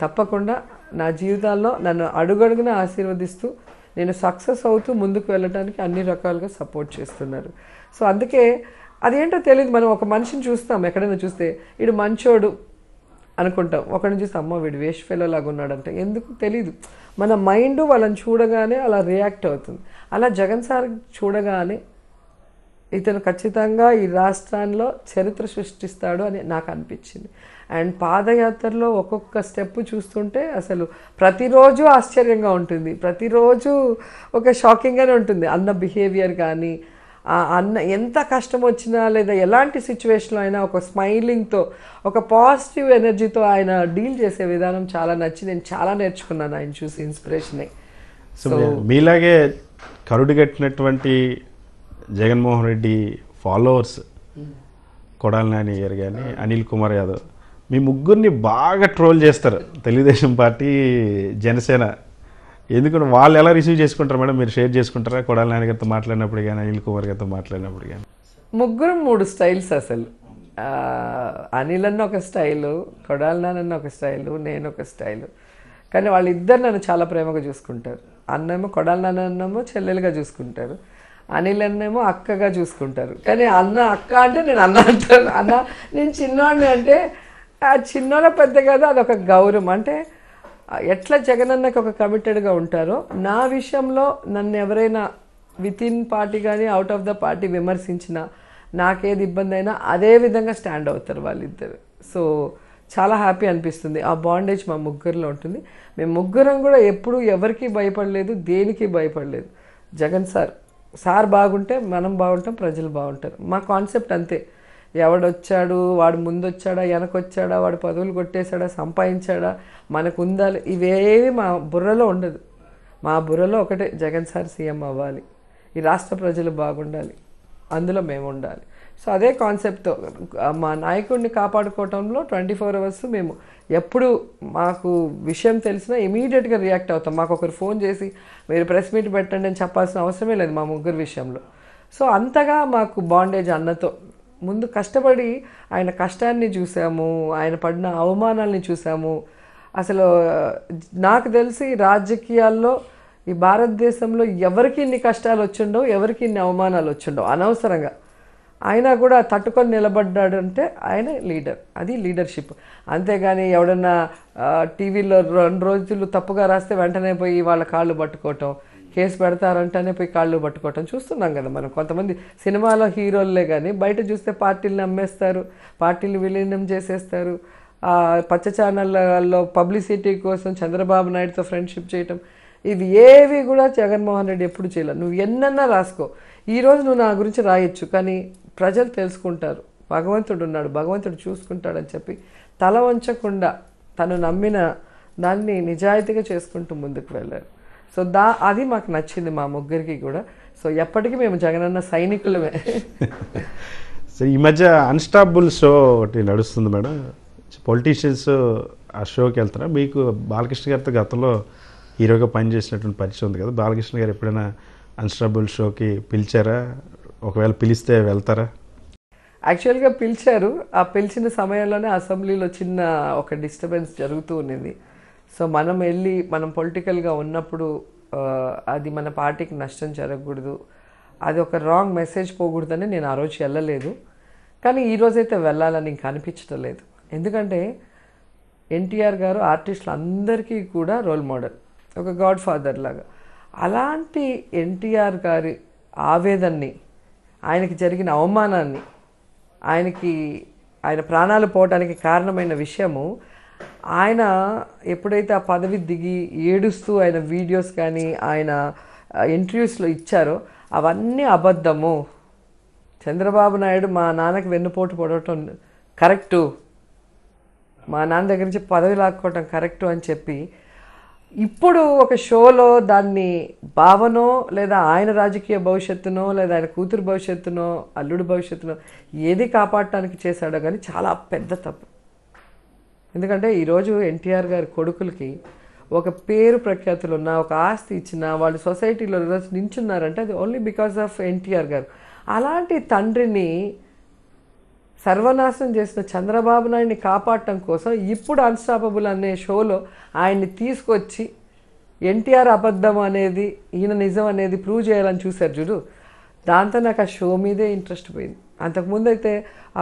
Speaker 2: తప్పకుండా నా జీవితాల్లో నన్ను అడుగడుగున ఆశీర్వదిస్తూ నేను సక్సెస్ అవుతూ ముందుకు వెళ్ళడానికి అన్ని రకాలుగా సపోర్ట్ చేస్తున్నారు. సో అందుకే అదేంటో తెలియదు. మనం ఒక మనిషిని చూస్తాం, ఎక్కడైనా చూస్తే వీడు మంచోడు అనుకుంటాం, ఒకరిని చూస్తే అమ్మ వీడు వేస్ట్ ఫెలో లాగా ఉన్నాడంటే ఎందుకు తెలీదు. మన మైండ్ వాళ్ళని చూడగానే అలా రియాక్ట్ అవుతుంది. అలా జగన్ సార్ చూడగానే ఇతను ఖచ్చితంగా ఈ రాష్ట్రాల్లో చరిత్ర సృష్టిస్తాడు అని నాకు అనిపించింది. అండ్ పాదయాత్రలో ఒక్కొక్క స్టెప్ చూస్తుంటే అసలు ప్రతిరోజు ఆశ్చర్యంగా ఉంటుంది, ప్రతిరోజు ఒక షాకింగ్గానే ఉంటుంది. అన్న బిహేవియర్ కానీ, అన్న ఎంత కష్టం వచ్చినా లేదా ఎలాంటి సిచ్యువేషన్లో అయినా ఒక స్మైలింగ్తో, ఒక పాజిటివ్ ఎనర్జీతో ఆయన డీల్ చేసే విధానం చాలా నచ్చి నేను చాలా నేర్చుకున్నాను ఆయన చూసి, ఇన్స్పిరేషన్ అయ్యి.
Speaker 1: సో మీలాగే కరుడు కట్టినటువంటి జగన్మోహన్ రెడ్డి ఫాలోవర్స్ కొడాలి నాని గారు కానీ, అనిల్ కుమార్ యాదవ్, మీ ముగ్గురిని బాగా ట్రోల్ చేస్తారు తెలుగుదేశం పార్టీ, జనసేన. ఎందుకంటే వాళ్ళు ఎలా రిసీవ్ చేసుకుంటారు మేడం? మీరు షేర్ చేసుకుంటారా కొడాలి నాని గారితో మాట్లాడినప్పుడు కానీ, అనిల్ కుమార్ గారితో మాట్లాడినప్పుడు కానీ?
Speaker 2: ముగ్గురు 3 స్టైల్స్ అసలు. అనిల్ అన్న ఒక స్టైలు, కొడాలి నాని అన్న ఒక స్టైలు, నేను ఒక స్టైలు. కానీ వాళ్ళిద్దరు నన్ను చాలా ప్రేమగా చూసుకుంటారు. అన్నేమో కొడాలి నాని అన్నేమో చెల్లెలుగా చూసుకుంటారు, అనిల్ అన్నేమో అక్కగా చూసుకుంటారు. కానీ అన్న అక్క అంటే నేను అన్న అంటాను, అన్న నేను చిన్నవాడిని అంటే ఆ చిన్నోళ్ళ పెద్ద కదా, అదొక గౌరవం. అంటే ఎట్లా జగన్ అన్నకి ఒక కమిటెడ్గా ఉంటారో, నా విషయంలో నన్ను ఎవరైనా విత్ ఇన్ పార్టీ కానీ అవుట్ ఆఫ్ ద పార్టీ విమర్శించినా, నాకేది ఇబ్బంది అయినా అదే విధంగా స్టాండ్ అవుతారు వాళ్ళిద్దరు. సో చాలా హ్యాపీ అనిపిస్తుంది. ఆ బాండేజ్ మా ముగ్గురులో ఉంటుంది. మేము ముగ్గురం కూడా ఎప్పుడూ ఎవరికి భయపడలేదు, దేనికి భయపడలేదు. జగన్ సార్ బాగుంటే మనం బాగుంటాం, ప్రజలు బాగుంటారు. మా కాన్సెప్ట్ అంతే. ఎవడొచ్చాడు, వాడు ముందొచ్చాడా, వెనకొచ్చాడా, వాడు పదవులు కొట్టేశాడా, సంపాదించాడా, మనకు ఉందా, ఇవేవి మా బుర్రలో ఉండదు. మా బుర్రలో ఒకటే, జగన్ సార్ సీఎం అవ్వాలి, ఈ రాష్ట్ర ప్రజలు బాగుండాలి, అందులో మేము ఉండాలి. సో అదే కాన్సెప్ట్తో మా నాయకుడిని కాపాడుకోవటంలో 24 hours మేము ఎప్పుడు మాకు విషయం తెలిసినా ఇమీడియట్గా రియాక్ట్ అవుతాం. మాకు ఒకరు ఫోన్ చేసి మీరు ప్రెస్ మీట్ పెట్టండి అని చెప్పాల్సిన అవసరమే లేదు మా ముగ్గురు విషయంలో. సో అంతగా మాకు బాండేజ్ అన్నతో. ముందు కష్టపడి ఆయన కష్టాన్ని చూసాము, ఆయన పడిన అవమానాలని చూసాము. అసలు నాకు తెలిసి రాజకీయాల్లో ఈ భారతదేశంలో ఎవరికి ఇన్ని కష్టాలు వచ్చిండవు, ఎవరికి ఇన్ని అవమానాలు వచ్చిండవు అనవసరంగా. ఆయన కూడా తట్టుకొని నిలబడ్డాడు అంటే ఆయన లీడర్, అది లీడర్షిప్. అంతేగాని ఎవడన్నా టీవీలో 2 రోజులు తప్పుగా రాస్తే వెంటనే పోయి వాళ్ళ కాళ్ళు పట్టుకోవటం, కేసు పెడతారంటేనే పోయి కాళ్ళు పట్టుకోవటం చూస్తున్నాం కదా మనం. కొంతమంది సినిమాలో హీరోలే కానీ బయట చూస్తే పార్టీలను అమ్మేస్తారు, పార్టీలు విలీనం చేసేస్తారు. పచ్చ ఛానళ్ళలో పబ్లిసిటీ కోసం చంద్రబాబు నాయుడుతో ఫ్రెండ్షిప్ చేయటం, ఇవి ఏవి కూడా జగన్మోహన్ రెడ్డి ఎప్పుడు చేయలేదు. నువ్వు ఎన్నన్నా రాసుకో, ఈరోజు నువ్వు నా గురించి రాయొచ్చు, కానీ ప్రజలు తెలుసుకుంటారు, భగవంతుడు ఉన్నాడు, భగవంతుడు చూసుకుంటాడని చెప్పి తల వంచకుండా తను నమ్మిన దాన్ని నిజాయితీగా చేసుకుంటూ ముందుకు వెళ్ళారు. సో అది మాకు నచ్చింది మా ముగ్గురికి కూడా. సో ఎప్పటికీ మేము జగనన్న సైనికులమే.
Speaker 1: సో ఈ మధ్య అన్స్టాపబుల్ షో ఒకటి నడుస్తుంది మేడం, పొలిటీషియన్స్ ఆ షోకి వెళ్తారా? మీకు బాలకృష్ణ గారితో గతంలో హీరోగా పనిచేసినటువంటి పరిచయం ఉంది కదా, బాలకృష్ణ గారు ఎప్పుడైనా అన్స్టాపబుల్ షోకి పిలిచారా? ఒకవేళ పిలిస్తే వెళ్తారా?
Speaker 2: యాక్చువల్గా పిలిచారు. ఆ పిలిచిన సమయంలోనే అసెంబ్లీలో చిన్న ఒక డిస్టర్బెన్స్ జరుగుతూ ఉన్నది. సో మనం వెళ్ళి మనం పొలిటికల్గా ఉన్నప్పుడు అది మన పార్టీకి నష్టం జరగకూడదు, అది ఒక రాంగ్ మెసేజ్ పోకూడదని నేను ఆ రోజు వెళ్ళలేదు. కానీ ఈరోజైతే వెళ్ళాలని ఇంక అనిపించడం లేదు. ఎందుకంటే ఎన్టీఆర్ గారు ఆర్టిస్టులు అందరికీ కూడా రోల్ మోడల్, ఒక గాడ్ ఫాదర్ లాగా. అలాంటి ఎన్టీఆర్ గారి ఆవేదనని, ఆయనకి జరిగిన అవమానాన్ని, ఆయన ప్రాణాలు పోవటానికి కారణమైన విషయము, ఆయన ఎప్పుడైతే ఆ పదవి దిగి ఏడుస్తూ ఆయన వీడియోస్ కానీ ఆయన ఇంటర్వ్యూస్లో ఇచ్చారో అవన్నీ అబద్ధము, చంద్రబాబు నాయుడు మా నాన్నకి వెన్నుపోటు పొడవటం కరెక్టు, మా నాన్న దగ్గర నుంచి పదవి లాక్కోవటం కరెక్టు అని చెప్పి ఇప్పుడు ఒక షోలో దాన్ని భావనో లేదా ఆయన రాజకీయ భవిష్యత్తునో లేదా ఆయన కూతురు భవిష్యత్తునో అల్లుడు భవిష్యత్తునో ఏది కాపాడటానికి చేశాడో కానీ చాలా పెద్ద తప్పు. ఎందుకంటే ఈరోజు ఎన్టీఆర్ గారి కొడుకులకి ఒక పేరు ప్రఖ్యాతులు ఉన్న ఒక ఆస్తి ఇచ్చిన వాళ్ళు సొసైటీలో ఈరోజు నించున్నారంటే అది ఓన్లీ బికాస్ ఆఫ్ ఎన్టీఆర్ గారు. అలాంటి తండ్రిని సర్వనాశనం చేసిన చంద్రబాబు నాయుడిని కాపాడటం కోసం ఇప్పుడు అన్స్టాపబుల్ అనే షోలో ఆయన్ని తీసుకొచ్చి ఎన్టీఆర్ అబద్ధం అనేది ఈయన నిజం అనేది ప్రూవ్ చేయాలని చూశారు చూడు. దాంతో నాకు ఆ షో మీదే ఇంట్రెస్ట్ పోయింది. అంతకుముందు అయితే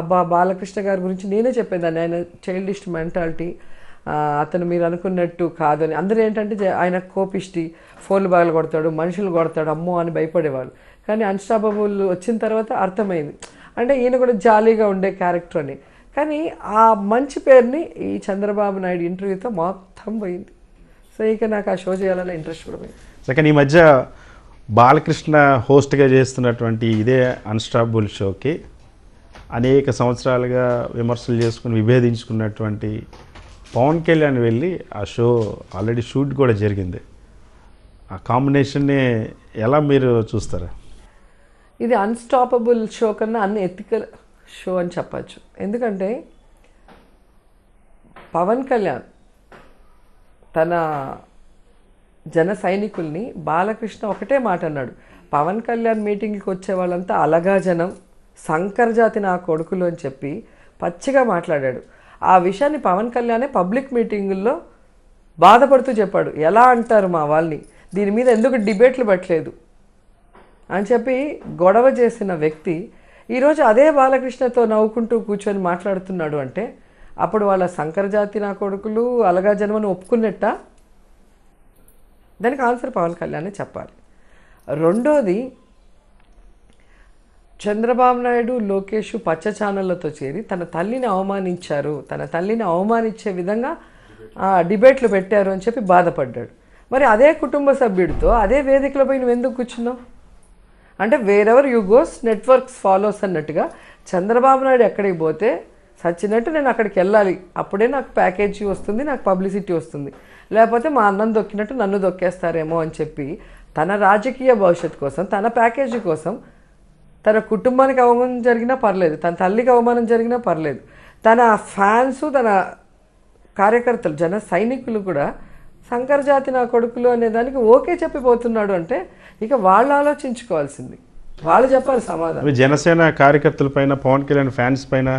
Speaker 2: అబ్బా బాలకృష్ణ గారి గురించి నేనే చెప్పేదాన్ని, ఆయన చైల్డిష్ మెంటాలిటీ, అతను మీరు అనుకున్నట్టు కాదు అని. అందరూ ఏంటంటే ఆయన కోపిష్టి, ఫోన్లు బాగా కొడతాడు, మనుషులు కొడతాడు, అమ్మో అని భయపడేవాళ్ళు. కానీ అన్స్టాపబుల్ వచ్చిన తర్వాత అర్థమైంది అంటే ఈయన కూడా జాలీగా ఉండే క్యారెక్టర్ అని. కానీ ఆ మంచి పేరుని ఈ చంద్రబాబు నాయుడు ఇంటర్వ్యూతో మొత్తం పోయింది. సో ఇక నాకు ఆ షో చేయాలన్న ఇంట్రెస్ట్ కూడా పోయింది.
Speaker 1: సెకండ్ ఈ మధ్య బాలకృష్ణ హోస్ట్గా చేస్తున్నటువంటి ఇదే అన్స్టాపబుల్ షోకి అనేక సంవత్సరాలుగా విమర్శలు చేసుకుని విభేదించుకున్నటువంటి పవన్ కళ్యాణ్ వెళ్ళి ఆ షో ఆల్రెడీ షూట్ కూడా జరిగింది. ఆ కాంబినేషన్ని ఎలా మీరు చూస్తారా?
Speaker 2: ఇది అన్స్టాపబుల్ షో కన్నా ఎథికల్ షో అని చెప్పచ్చు. ఎందుకంటే పవన్ కళ్యాణ్ తన జన సైనికుల్ని బాలకృష్ణ ఒకటే మాట అన్నాడు, పవన్ కళ్యాణ్ మీటింగ్కి వచ్చే వాళ్ళంతా అలగా జనం, సంకరజాతి నా కొడుకులు అని చెప్పి పచ్చిగా మాట్లాడాడు. ఆ విషయాన్ని పవన్ కళ్యాణే పబ్లిక్ మీటింగుల్లో బాధపడుతూ చెప్పాడు, ఎలా అంటారు మా వాళ్ళని, దీని మీద ఎందుకు డిబేట్లు పెట్టలేదు అని చెప్పి గొడవ చేసిన వ్యక్తి ఈరోజు అదే బాలకృష్ణతో నవ్వుకుంటూ కూర్చొని మాట్లాడుతున్నాడు అంటే అప్పుడు వాళ్ళ సంకరజాతి నా కొడుకులు అలగా జన్మను ఒప్పుకున్నట్ట? దానికి ఆన్సర్ పవన్ కళ్యాణే చెప్పాలి. రెండోది, చంద్రబాబు నాయుడు లోకేష్ పచ్చ ఛానళ్లతో చేరి తన తల్లిని అవమానించారు, తన తల్లిని అవమానించే విధంగా డిబేట్లు పెట్టారు అని చెప్పి బాధపడ్డాడు. మరి అదే కుటుంబ సభ్యుడితో అదే వేదికలో పోయి నువ్వు ఎందుకు కూర్చున్నావు? అంటే wherever you goes networks follows అన్నట్టుగా చంద్రబాబు నాయుడు ఎక్కడికి పోతే సచ్చినట్టు నేను అక్కడికి వెళ్ళాలి, అప్పుడే నాకు ప్యాకేజీ వస్తుంది, నాకు పబ్లిసిటీ వస్తుంది, లేకపోతే మా అన్నం దొక్కినట్టు నన్ను దొక్కేస్తారేమో అని చెప్పి తన రాజకీయ భవిష్యత్తు కోసం, తన ప్యాకేజీ కోసం, తన కుటుంబానికి అవమానం జరిగినా పర్లేదు, తన తల్లికి అవమానం జరిగినా పర్లేదు, తన ఫ్యాన్స్, తన కార్యకర్తలు, జన సైనికులు కూడా సంకరజాతి నా కొడుకులు అనేదానికి ఓకే చెప్పిపోతున్నాడు అంటే ఇక వాళ్ళు ఆలోచించుకోవాల్సింది, వాళ్ళు చెప్పాలి సమాధానం.
Speaker 1: జనసేన కార్యకర్తల పైన, పవన్ కళ్యాణ్ ఫ్యాన్స్ పైన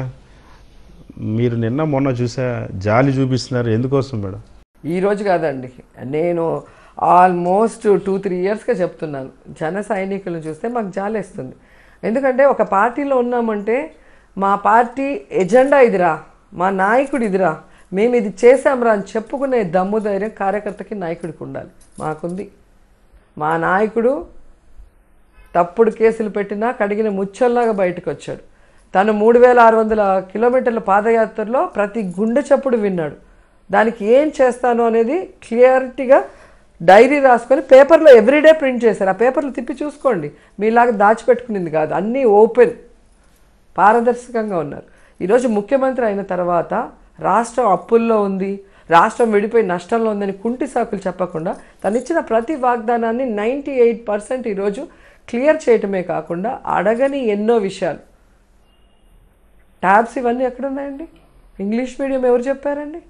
Speaker 1: మీరు నిన్న మొన్న చూసా జాలి చూపిస్తున్నారు, ఎందుకోసం మేడం?
Speaker 2: ఈరోజు కాదండి, నేను ఆల్మోస్ట్ 2-3 ఇయర్స్గా చెప్తున్నాను, జన సైనికులను చూస్తే మాకు జాలేస్తుంది. ఎందుకంటే ఒక పార్టీలో ఉన్నామంటే మా పార్టీ ఎజెండా ఇదిరా, మా నాయకుడు ఇదిరా, మేము ఇది చేసాంరా అని చెప్పుకునే దమ్ము ధైర్యం కార్యకర్తకి నాయకుడికి ఉండాలి. మాకుంది. మా నాయకుడు తప్పుడు కేసులు పెట్టినా కడిగిన ముచ్చల్లాగా బయటకు వచ్చాడు. తను 3600 కిలోమీటర్ల పాదయాత్రలో ప్రతి గుండె చప్పుడు విన్నాడు. దానికి ఏం చేస్తాను అనేది క్లియరిటీగా డైరీ రాసుకొని పేపర్లో ఎవ్రీడే ప్రింట్ చేశారు. ఆ పేపర్లు తిప్పి చూసుకోండి, మీలాగా దాచిపెట్టుకునింది కాదు, అన్నీ ఓపెన్, పారదర్శకంగా ఉన్నారు. ఈరోజు ముఖ్యమంత్రి అయిన తర్వాత రాష్ట్రం అప్పుల్లో ఉంది, రాష్ట్రం విడిపోయి నష్టంలో ఉందని కుంటి సాకులు చెప్పకుండా తను ఇచ్చిన ప్రతి వాగ్దానాన్ని 98% ఈరోజు క్లియర్ చేయటమే కాకుండా అడగని ఎన్నో విషయాలు, ట్యాబ్స్ ఇవన్నీ ఎక్కడున్నాయండి? ఇంగ్లీష్ మీడియం ఎవరు చెప్పారండి?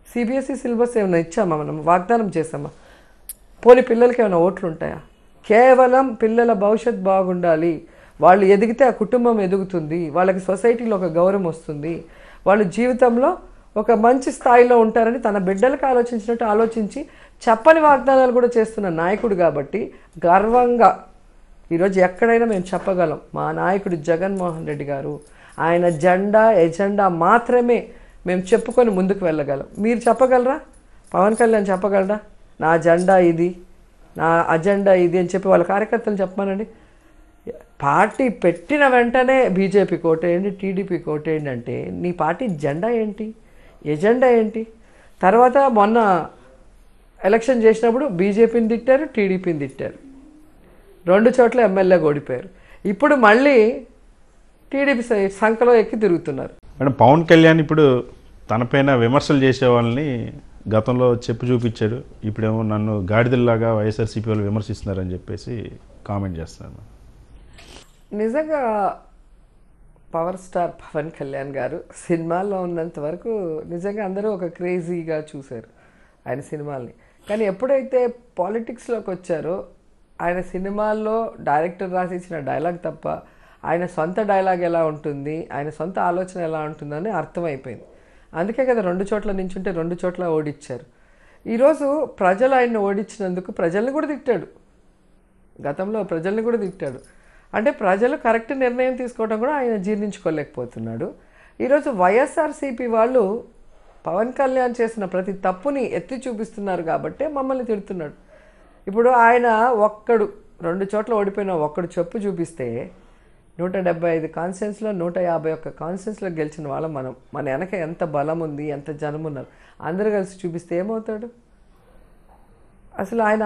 Speaker 2: సిబిఎస్ఈ సిలబస్ ఏమైనా ఇచ్చామా? మనం వాగ్దానం చేసామా? పోనీ పిల్లలకి ఏమైనా ఓట్లు ఉంటాయా? కేవలం పిల్లల భవిష్యత్ బాగుండాలి, వాళ్ళు ఎదిగితే ఆ కుటుంబం ఎదుగుతుంది, వాళ్ళకి సొసైటీలో ఒక గౌరవం వస్తుంది, వాళ్ళు జీవితంలో ఒక మంచి స్థాయిలో ఉంటారని తన బిడ్డలకు ఆలోచించినట్టు ఆలోచించి చెప్పని వాగ్దానాలు కూడా చేస్తున్న నాయకుడు కాబట్టి గర్వంగా ఈరోజు ఎక్కడైనా మేము చెప్పగలం, మా నాయకుడు జగన్మోహన్ రెడ్డి గారు, ఆయన జెండా ఎజెండా మాత్రమే మేము చెప్పుకొని ముందుకు వెళ్ళగలం. మీరు చెప్పగలరా? పవన్ కళ్యాణ్ చెప్పగలరా నా జెండా ఇది, నా అజెండా ఇది అని చెప్పి వాళ్ళ కార్యకర్తలు చెప్పమానండి. పార్టీ పెట్టిన వెంటనే బీజేపీ కోటేయండి, టీడీపీ కోటేయండి అంటే నీ పార్టీ జెండా ఏంటి, ఎజెండా ఏంటి? తర్వాత మొన్న ఎలక్షన్ చేసినప్పుడు బీజేపీని తిట్టారు, టీడీపీని తిట్టారు, 2 చోట్ల ఎమ్మెల్యే ఓడిపోయారు. ఇప్పుడు మళ్ళీ టీడీపీ సంఖలో ఎక్కి తిరుగుతున్నారు.
Speaker 1: మేడం, పవన్ కళ్యాణ్ ఇప్పుడు తనపైన విమర్శలు చేసే వాళ్ళని గతంలో చెప్పు చూపించాడు, ఇప్పుడేమో నన్ను గాడిదల్లాగా వైఎస్ఆర్సీపీ వాళ్ళు విమర్శిస్తున్నారని చెప్పేసి కామెంట్ చేస్తున్నారు.
Speaker 2: నిజంగా పవర్ స్టార్ పవన్ కళ్యాణ్ గారు సినిమాల్లో ఉన్నంత వరకు నిజంగా అందరూ ఒక క్రేజీగా చూశారు ఆయన సినిమాల్ని. కానీ ఎప్పుడైతే పాలిటిక్స్లోకి వచ్చారో ఆయన సినిమాల్లో డైరెక్టర్ రాసిచ్చిన డైలాగ్ తప్ప ఆయన సొంత డైలాగ్ ఎలా ఉంటుంది, ఆయన సొంత ఆలోచన ఎలా ఉంటుందని అర్థమైపోయింది. అందుకే కదా 2 చోట్ల నించుంటే 2 చోట్ల ఓడించారు. ఈరోజు ప్రజలు ఆయన్ని ఓడించినందుకు ప్రజల్ని కూడా తిట్టాడు, గతంలో ప్రజల్ని కూడా తిట్టాడు. అంటే ప్రజలు కరెక్ట్ నిర్ణయం తీసుకోవడం కూడా ఆయన జీర్ణించుకోలేకపోతున్నాడు. ఈరోజు వైఎస్ఆర్సీపీ వాళ్ళు పవన్ కళ్యాణ్ చేసిన ప్రతి తప్పుని ఎత్తి చూపిస్తున్నారు కాబట్టే మమ్మల్ని తిడుతున్నాడు. ఇప్పుడు ఆయన 2 చోట్ల ఓడిపోయిన ఒక్కడు చెప్పు చూపిస్తే 175 కాన్స్టిట్యున్సీలో 151 కాన్స్టిట్యున్సీలో గెలిచిన వాళ్ళం మనం. మన వెనక ఎంత బలం ఉంది, ఎంత జనం ఉన్నారు, అందరూ కలిసి చూపిస్తే ఏమవుతాడు? అసలు ఆయన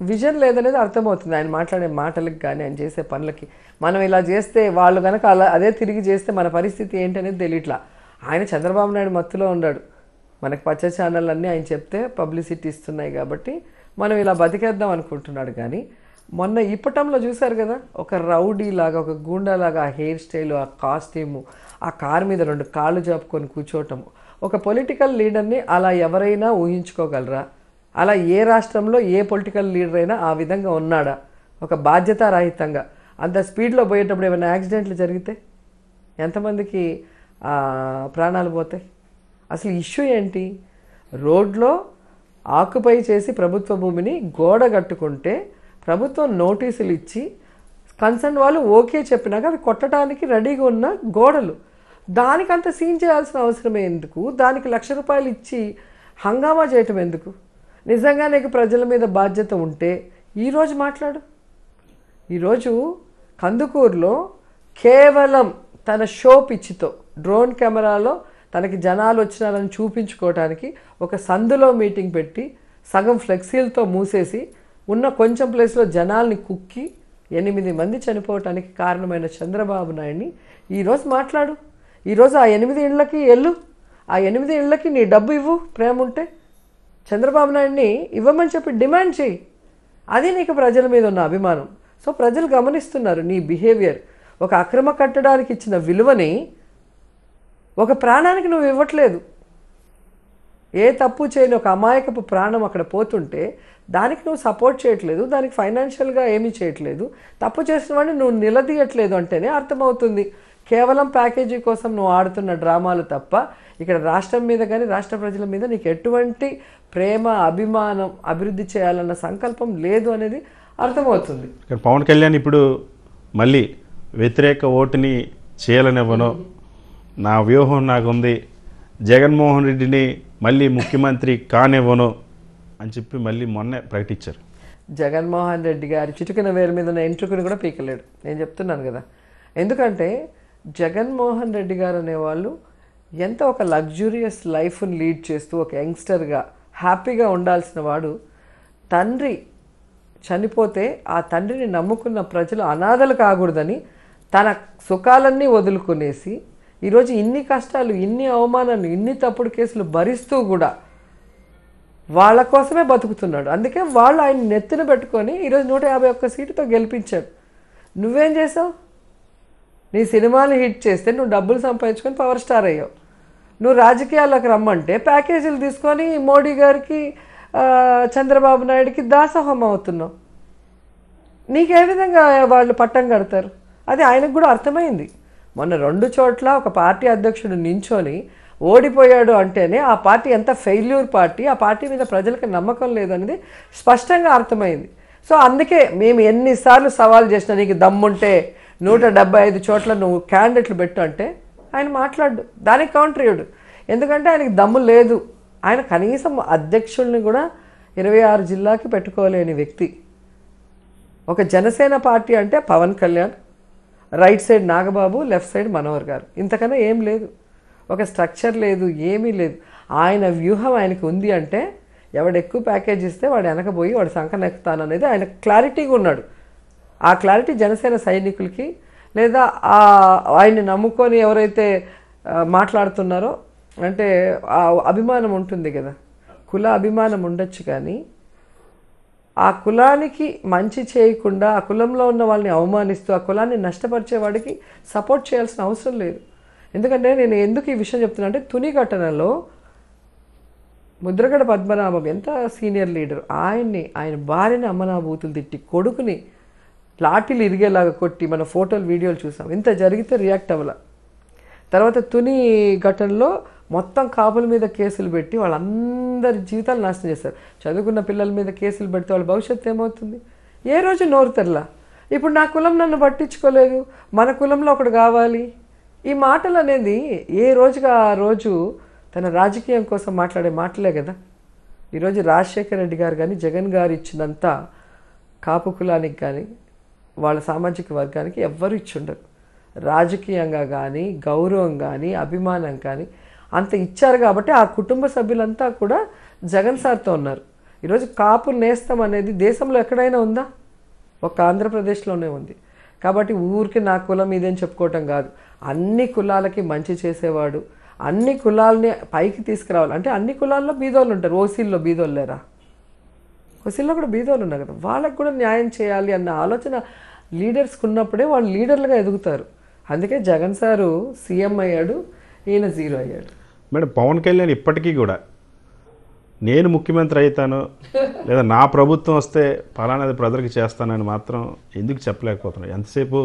Speaker 2: విజన్ లేదనేది అర్థమవుతుంది ఆయన మాట్లాడే మాటలకి కానీ ఆయన చేసే పనులకి. మనం ఇలా చేస్తే వాళ్ళు కనుక అదే తిరిగి చేస్తే మన పరిస్థితి ఏంటనేది తెలియట్లా. ఆయన చంద్రబాబు నాయుడు మత్తులో ఉన్నాడు. మనకి పచ్చ ఛానల్ అన్నీ ఆయన చెప్తే పబ్లిసిటీ ఇస్తున్నాయి కాబట్టి మనం ఇలా బతికేద్దాం అనుకుంటున్నాడు. కానీ మొన్న ఇప్పటంలో చూశారు కదా, ఒక రౌడీ లాగా, ఒక గూండాలాగా ఆ హెయిర్ స్టైలు, ఆ కాస్ట్యూము, ఆ కారు మీద 2 కాళ్ళు చాపుకొని కూర్చోవటము. ఒక పొలిటికల్ లీడర్ని అలా ఎవరైనా ఊహించుకోగలరా? అలా ఏ రాష్ట్రంలో ఏ పొలిటికల్ లీడర్ అయినా ఆ విధంగా ఉన్నాడా? ఒక బాధ్యతారహితంగా అంత స్పీడ్లో పోయేటప్పుడు ఏమైనా యాక్సిడెంట్లు జరిగితే ఎంతమందికి ప్రాణాలు పోతాయి? అసలు ఇష్యూ ఏంటి? రోడ్లో ఆక్యుపై చేసి ప్రభుత్వ భూమిని గోడ కట్టుకుంటే ప్రభుత్వం నోటీసులు ఇచ్చి కన్సర్న్ వాళ్ళు ఓకే చెప్పినాక అవి కొట్టడానికి రెడీగా ఉన్న గోడలు, దానికి అంత సీన్ చేయాల్సిన అవసరం ఎందుకు? దానికి ₹1,00,000 ఇచ్చి హంగామా చేయటం ఎందుకు? నిజంగా నీకు ప్రజల మీద బాధ్యత ఉంటే ఈరోజు మాట్లాడు. ఈరోజు కందుకూరులో కేవలం తన షో పిచ్చితో డ్రోన్ కెమెరాలో తనకి జనాలు వచ్చినారని చూపించుకోవడానికి ఒక సందులో మీటింగ్ పెట్టి సగం ఫ్లెక్సీలతో మూసేసి ఉన్న కొంచెం ప్లేస్లో జనాల్ని కుక్కి 8 మంది చనిపోవటానికి కారణమైన చంద్రబాబు నాయుడిని ఈరోజు మాట్లాడు. ఈరోజు ఆ 8 ఇళ్లకి వెళ్ళు, ఆ 8 ఇళ్లకి నీ డబ్బు ఇవ్వు, ప్రేమ ఉంటే చంద్రబాబు నాయుడిని ఇవ్వమని చెప్పి డిమాండ్ చేయి. అది నీకు ప్రజల మీద ఉన్న అభిమానం. సో ప్రజలు గమనిస్తున్నారు నీ బిహేవియర్. ఒక అక్రమ కట్టడానికి ఇచ్చిన విలువని ఒక ప్రాణానికి నువ్వు ఇవ్వట్లేదు. ఏ తప్పు చేయని ఒక అమాయకపు ప్రాణం అక్కడ పోతుంటే దానికి నువ్వు సపోర్ట్ చేయట్లేదు, దానికి ఫైనాన్షియల్గా ఏమీ చేయట్లేదు, తప్పు చేసిన వాడిని నువ్వు నిలదీయట్లేదు అంటేనే అర్థమవుతుంది కేవలం ప్యాకేజీ కోసం నువ్వు ఆడుతున్న డ్రామాలు తప్ప ఇక్కడ రాష్ట్రం మీద కానీ రాష్ట్ర ప్రజల మీద నీకు ఎటువంటి ప్రేమ, అభిమానం, అభివృద్ధి చేయాలన్న సంకల్పం లేదు అనేది అర్థమవుతుంది.
Speaker 1: పవన్ కళ్యాణ్ ఇప్పుడు మళ్ళీ వ్యతిరేక ఓటుని చేయాలనివ్వను, నా వ్యూహం నాకుంది, జగన్మోహన్ రెడ్డిని మళ్ళీ ముఖ్యమంత్రి కానివ్వను అని చెప్పి మళ్ళీ మొన్నే ప్రకటించారు.
Speaker 2: జగన్మోహన్ రెడ్డి గారి చిటికిన వేరు మీద ఉన్న ఎంట్రుకుని కూడా పీకలేడు, నేను చెప్తున్నాను కదా. ఎందుకంటే జగన్మోహన్ రెడ్డి గారు అనేవాళ్ళు ఎంత ఒక లగ్జూరియస్ లైఫ్ని లీడ్ చేస్తూ ఒక యంగ్స్టర్గా హ్యాపీగా ఉండాల్సిన వాడు తండ్రి చనిపోతే ఆ తండ్రిని నమ్ముకున్న ప్రజలు అనాథలు కాకూడదని తన సుఖాలన్నీ వదులుకునేసి ఈరోజు ఇన్ని కష్టాలు, ఇన్ని అవమానాలు, ఇన్ని తప్పుడు కేసులు భరిస్తూ కూడా వాళ్ళ కోసమే బతుకుతున్నాడు. అందుకే వాళ్ళు ఆయన నెత్తిన పెట్టుకొని ఈరోజు 151 సీటుతో గెలిపించాడు. నువ్వేం చేసావు? నీ సినిమాలు హిట్ చేస్తే నువ్వు డబ్బులు సంపాదించుకొని పవర్ స్టార్ అయ్యావు. నువ్వు రాజకీయాల్లోకి రమ్మంటే ప్యాకేజీలు తీసుకొని మోడీ గారికి, చంద్రబాబు నాయుడికి దాసోహం అవుతున్నావు. నీకే విధంగా వాళ్ళు పట్టం కడతారు? అది ఆయనకు కూడా అర్థమైంది. మొన్న 2 చోట్ల ఒక పార్టీ అధ్యక్షుడు నించొని ఓడిపోయాడు అంటేనే ఆ పార్టీ ఎంత ఫెయిల్యూర్ పార్టీ, ఆ పార్టీ మీద ప్రజలకు నమ్మకం లేదనేది స్పష్టంగా అర్థమైంది. సో అందుకే మేము ఎన్నిసార్లు సవాల్ చేసినా నీకు దమ్ముంటే 175 చోట్ల నువ్వు క్యాండిడేట్లు పెట్టు అంటే ఆయన మాట్లాడు, దానికి కౌంటర్ ఇవ్వడు. ఎందుకంటే ఆయనకి దమ్ము లేదు. ఆయన కనీసం అధ్యక్షుల్ని కూడా 26 జిల్లాకి పెట్టుకోలేని వ్యక్తి. ఒక జనసేన పార్టీ అంటే Pawan Kalyan, right side Nagababu, left side Manohar garu, ఇంతకన్నా ఏం లేదు. ఒక స్ట్రక్చర్ లేదు, ఏమీ లేదు. ఆయన వ్యూహం ఆయనకు ఉంది అంటే ఎవడు ఎక్కువ ప్యాకేజ్ ఇస్తే వాడు వెనకపోయి వాడు సంకనెక్కుతాననేది ఆయన క్లారిటీగా ఉన్నాడు. ఆ క్లారిటీ జనసేన సైనికులకి, లేదా ఆయన్ని నమ్ముకొని ఎవరైతే మాట్లాడుతున్నారో అంటే ఆ అభిమానం ఉంటుంది కదా, కుల అభిమానం ఉండొచ్చు, కానీ ఆ కులానికి మంచి చేయకుండా ఆ కులంలో ఉన్న వాళ్ళని అవమానిస్తూ ఆ కులాన్ని నష్టపరిచే వాడికి సపోర్ట్ చేయాల్సిన అవసరం లేదు. ఎందుకంటే నేను ఎందుకు ఈ విషయం చెప్తున్నా అంటే తుని ఘటనలో ముద్రగడ పద్మనాభం ఎంత సీనియర్ లీడర్, ఆయన భార్యని అమ్మనాభూతులు తిట్టి కొడుకుని లాఠీలు ఇరిగేలాగా కొట్టి మన ఫోటోలు వీడియోలు చూసాం. ఇంత జరిగితే రియాక్ట్ అవ్వాల. తర్వాత తుని ఘటనలో మొత్తం కాపుల మీద కేసులు పెట్టి వాళ్ళందరి జీవితాలు నాశనం చేస్తారు. చదువుకున్న పిల్లల మీద కేసులు పెడితే వాళ్ళ భవిష్యత్తు ఏమవుతుంది? ఏ రోజు నోరు తెరలా. ఇప్పుడు నా కులం నన్ను పట్టించుకోలేదు, మన కులంలో ఒకడు కావాలి, ఈ మాటలు అనేది ఏ రోజుగా ఆ రోజు తన రాజకీయం కోసం మాట్లాడే మాటలే కదా. ఈరోజు రాజశేఖర రెడ్డి గారు కానీ జగన్ గారు ఇచ్చినంత కాపు కులానికి కానీ వాళ్ళ సామాజిక వర్గానికి ఎవ్వరు ఇచ్చుండరు. రాజకీయంగా కానీ గౌరవం కానీ అభిమానం కానీ అంత ఇచ్చారు కాబట్టి ఆ కుటుంబ సభ్యులంతా కూడా జగన్ సార్తో ఉన్నారు. ఈరోజు కాపు నేస్తం అనేది దేశంలో ఎక్కడైనా ఉందా? ఒక ఆంధ్రప్రదేశ్లోనే ఉంది. కాబట్టి ఊరికి నా కులం ఇదేం చెప్పుకోవటం కాదు, అన్ని కులాలకి మంచి చేసేవాడు, అన్ని కులాలని పైకి తీసుకురావాలి. అంటే అన్ని కులాల్లో బీదోళ్ళు ఉంటారు, ఓసీల్లో బీదోళ్ళు లేరా? ఓసీల్లో కూడా బీదోళ్ళు ఉన్నారు కదా, వాళ్ళకు కూడా న్యాయం చేయాలి అన్న ఆలోచన లీడర్స్కి ఉన్నప్పుడే వాళ్ళు లీడర్లుగా ఎదుగుతారు. అందుకే జగన్ సారు సీఎం అయ్యాడు, ఈయన జీరో అయ్యాడు.
Speaker 1: మేడం, పవన్ కళ్యాణ్ ఇప్పటికీ కూడా నేను ముఖ్యమంత్రి అవుతాను లేదా నా ప్రభుత్వం వస్తే ఫలానాది ప్రజలకు చేస్తానని మాత్రం ఎందుకు చెప్పలేకపోతున్నాను? ఎంతసేపు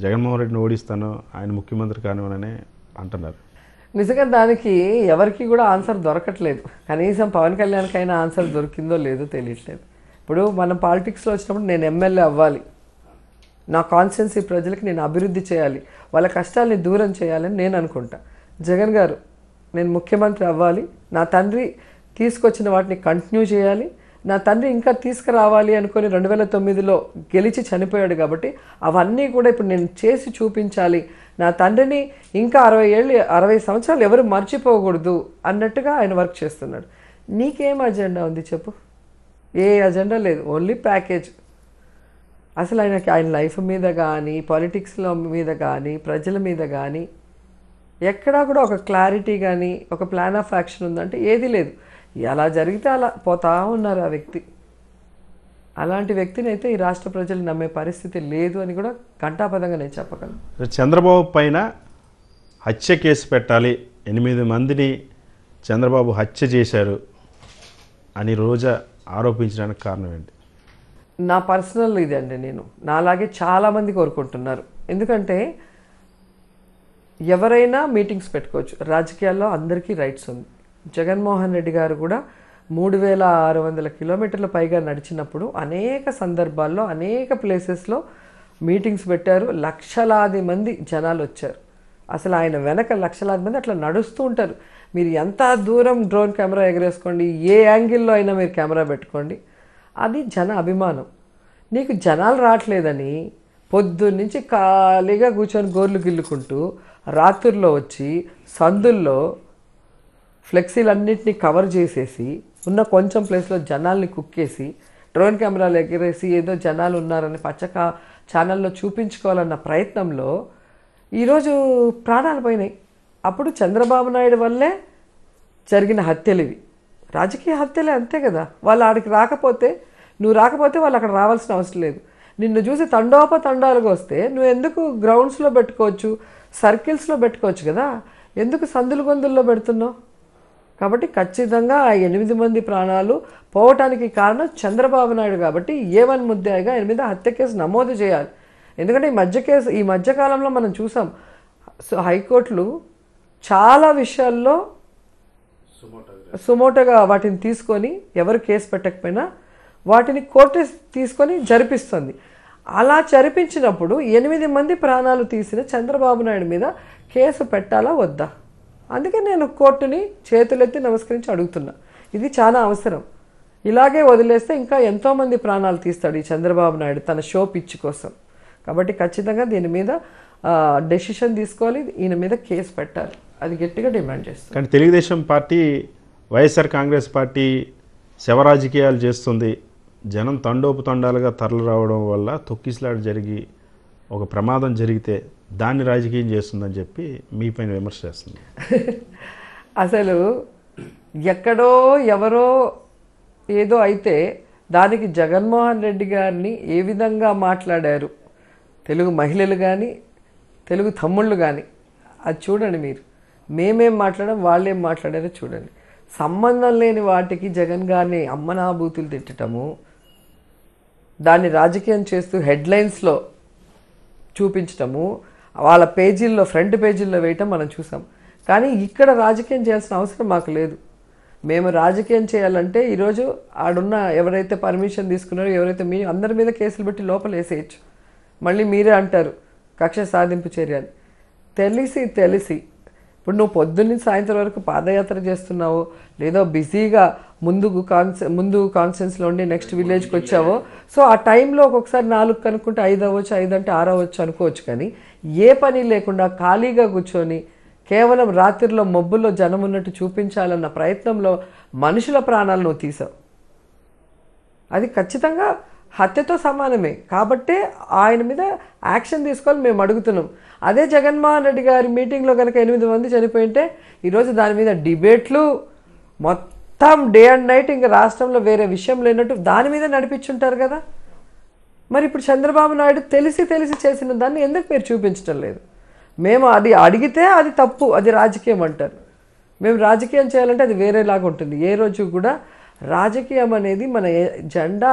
Speaker 1: జగన్మోహన్ రెడ్డిని ఓడిస్తాను, ఆయన ముఖ్యమంత్రి కానివననే అంటున్నారు.
Speaker 2: నిజంగా దానికి ఎవరికి కూడా ఆన్సర్ దొరకట్లేదు. కనీసం పవన్ కళ్యాణ్కైనా ఆన్సర్ దొరికిందో లేదో తెలియట్లేదు. ఇప్పుడు మనం పాలిటిక్స్లో వచ్చినప్పుడు నేను ఎమ్మెల్యే అవ్వాలి, నా కాన్స్టిట్యున్సీ ప్రజలకు నేను అభివృద్ధి చేయాలి, వాళ్ళ కష్టాలని దూరం చేయాలని నేను అనుకుంటా. జగన్ గారు నేను ముఖ్యమంత్రి అవ్వాలి, నా తండ్రి తీసుకొచ్చిన వాటిని కంటిన్యూ చేయాలి, నా తండ్రి ఇంకా తీసుకురావాలి అనుకొని 2009లో గెలిచి చనిపోయాడు కాబట్టి అవన్నీ కూడా ఇప్పుడు నేను చేసి చూపించాలి, నా తండ్రిని ఇంకా 60 సంవత్సరాలు ఎవరు మర్చిపోకూడదు అన్నట్టుగా ఆయన వర్క్ చేస్తున్నాడు. నీకేం అజెండా ఉంది చెప్పు? ఏ అజెండా లేదు, ఓన్లీ ప్యాకేజ్. అసలు ఆయన లైఫ్ మీద కానీ పాలిటిక్స్లో మీద కానీ ప్రజల మీద కానీ ఎక్కడా కూడా ఒక క్లారిటీ కానీ ఒక ప్లాన్ ఆఫ్ యాక్షన్ ఉందంటే ఏది లేదు. ఎలా జరిగితే అలా పోతా ఉన్నారు ఆ వ్యక్తి. అలాంటి వ్యక్తిని అయితే ఈ రాష్ట్ర ప్రజలు నమ్మే పరిస్థితి లేదు అని కూడా ఘంటాపదంగా నేను చెప్పగలను.
Speaker 1: చంద్రబాబు పైన హత్య కేసు పెట్టాలి, 8 మందిని చంద్రబాబు హత్య చేశారు అని రోజా ఆరోపించడానికి కారణం ఏంటి?
Speaker 2: నా పర్సనల్ ఇది అండి. నేను నాలాగే చాలామంది కోరుకుంటున్నారు. ఎందుకంటే ఎవరైనా మీటింగ్స్ పెట్టుకోవచ్చు, రాజకీయాల్లో అందరికీ రైట్స్ ఉంది. జగన్మోహన్ రెడ్డి గారు కూడా 3600 కిలోమీటర్ల పైగా నడిచినప్పుడు అనేక సందర్భాల్లో అనేక ప్లేసెస్లో మీటింగ్స్ పెట్టారు. లక్షలాది మంది జనాలు వచ్చారు. అసలు ఆయన వెనక లక్షలాది మంది అట్లా నడుస్తూ ఉంటారు. మీరు ఎంత దూరం డ్రోన్ కెమెరా ఎగరేసుకోండి, ఏ యాంగిల్లో అయినా మీరు కెమెరా పెట్టుకోండి, అది జన అభిమానం. నీకు జనాలు రావట్లేదని పొద్దున్నుంచి ఖాళీగా కూర్చొని గోర్లు గిల్లుకుంటూ రాత్రుల్లో వచ్చి సందుల్లో ఫ్లెక్సీలన్నింటినీ కవర్ చేసేసి ఉన్న కొంచెం ప్లేస్లో జనాల్ని కుక్కేసి డ్రోన్ కెమెరాలు ఎగరేసి ఏదో జనాలు ఉన్నారని పచ్చక ఛానల్లో చూపించుకోవాలన్న ప్రయత్నంలో ఈరోజు ప్రాణాలు పోయినాయి. అప్పుడు చంద్రబాబు నాయుడు వల్లే జరిగిన హత్యలు ఇవి. రాజకీయ హత్యలే, అంతే కదా. వాళ్ళు ఆడికి రాకపోతే, నువ్వు రాకపోతే వాళ్ళు అక్కడ రావాల్సిన అవసరం లేదు. నిన్ను చూసి తండోపతండాలుగా వస్తే నువ్వు ఎందుకు గ్రౌండ్స్లో పెట్టుకోవచ్చు, సర్కిల్స్లో పెట్టుకోవచ్చు కదా, ఎందుకు సందులు గొంతుల్లో పెడుతున్నావు? కాబట్టి ఖచ్చితంగా ఆ 8 మంది ప్రాణాలు పోవటానికి కారణం చంద్రబాబు నాయుడు. కాబట్టి A1 ముద్దాయిగా 8 మీద హత్య కేసు నమోదు చేయాలి. ఎందుకంటే ఈ మధ్యకాలంలో మనం చూసాం, హైకోర్టులు చాలా విషయాల్లో సుమోటోగా వాటిని తీసుకొని ఎవరు కేసు పెట్టకపోయినా వాటిని కోర్టు తీసుకొని జరిపిస్తుంది. అలా జరిపించినప్పుడు 8 మంది ప్రాణాలు తీసిన చంద్రబాబు నాయుడు మీద కేసు పెట్టాలా వద్దా? అందుకే నేను కోర్టుని చేతులెత్తి నమస్కరించి అడుగుతున్నా. ఇది చాలా అవసరం. ఇలాగే వదిలేస్తే ఇంకా ఎంతోమంది ప్రాణాలు తీస్తాడు ఈ చంద్రబాబు నాయుడు తన షో పిచ్చి కోసం. కాబట్టి ఖచ్చితంగా దీని మీద డెసిషన్ తీసుకోవాలి, ఈయన మీద కేసు పెట్టాలి, అది గట్టిగా డిమాండ్ చేస్తుంది.
Speaker 1: కానీ తెలుగుదేశం పార్టీ, వైఎస్ఆర్ కాంగ్రెస్ పార్టీ శవరాజకీయాలు చేస్తుంది. జనం తండోపు తండాలుగా తరలి రావడం వల్ల తొక్కిసలాట జరిగి ఒక ప్రమాదం జరిగితే దాన్ని రాజకీయం చేస్తుందని చెప్పి మీ పైన విమర్శ చేస్తుంది.
Speaker 2: అసలు ఎక్కడో ఎవరో ఏదో అయితే దానికి జగన్మోహన్ రెడ్డి గారిని ఏ విధంగా మాట్లాడారు తెలుగు మహిళలు కానీ తెలుగు తమ్ముళ్ళు కానీ అది చూడండి మీరు. మేమేం మాట్లాడాం వాళ్ళేం మాట్లాడారో చూడండి. సంబంధం లేని వాటికి జగన్ గారిని అమ్మనాభూతులు తిట్టడము, దాన్ని రాజకీయం చేస్తూ హెడ్లైన్స్లో చూపించటము, వాళ్ళ పేజీల్లో ఫ్రంట్ పేజీల్లో వేయటం మనం చూసాం. కానీ ఇక్కడ రాజకీయం చేయాల్సిన అవసరం మాకు లేదు. మేము రాజకీయం చేయాలంటే ఈరోజు ఆడున్న ఎవరైతే పర్మిషన్ తీసుకున్నారో ఎవరైతే మీ అందరి మీద కేసులు పెట్టి లోపల వేసేయచ్చు. మళ్ళీ మీరే అంటారు కక్ష సాధింపు చర్యలు. తెలిసి ఇప్పుడు నువ్వు పొద్దున్న సాయంత్రం వరకు పాదయాత్ర చేస్తున్నావో లేదో బిజీగా ముందు కాన్స్టెన్స్లో ఉండి నెక్స్ట్ విలేజ్కి వచ్చావో, సో ఆ టైంలో ఒక్కొక్కసారి 4 కనుక్కుంటే 5 అవ్వచ్చు, 5 అంటే 6 అవ్వచ్చు అనుకోవచ్చు. కానీ ఏ పని లేకుండా ఖాళీగా కూర్చొని కేవలం రాత్రిలో మబ్బుల్లో జనం ఉన్నట్టు చూపించాలన్న ప్రయత్నంలో మనుషుల ప్రాణాలు నువ్వు తీసావు. అది ఖచ్చితంగా హత్యతో సమానమే. కాబట్టే ఆయన మీద యాక్షన్ తీసుకోవాలి మేము అడుగుతున్నాం. అదే జగన్మోహన్ రెడ్డి గారి మీటింగ్లో కనుక 8 మంది చనిపోయింటే ఈరోజు దాని మీద డిబేట్లు మొత్తం డే అండ్ నైట్ ఇంకా రాష్ట్రంలో వేరే విషయం లేనట్టు దాని మీద నడిపించుంటారు కదా. మరి ఇప్పుడు చంద్రబాబు నాయుడు తెలిసి చేసిన దాన్ని ఎందుకు మీరు చూపించడం లేదు? మేము అది అడిగితే అది తప్పు, అది రాజకీయం అంటారు. మేము రాజకీయం చేయాలంటే అది వేరేలాగా ఉంటుంది. ఏ రోజు కూడా రాజకీయం అనేది మన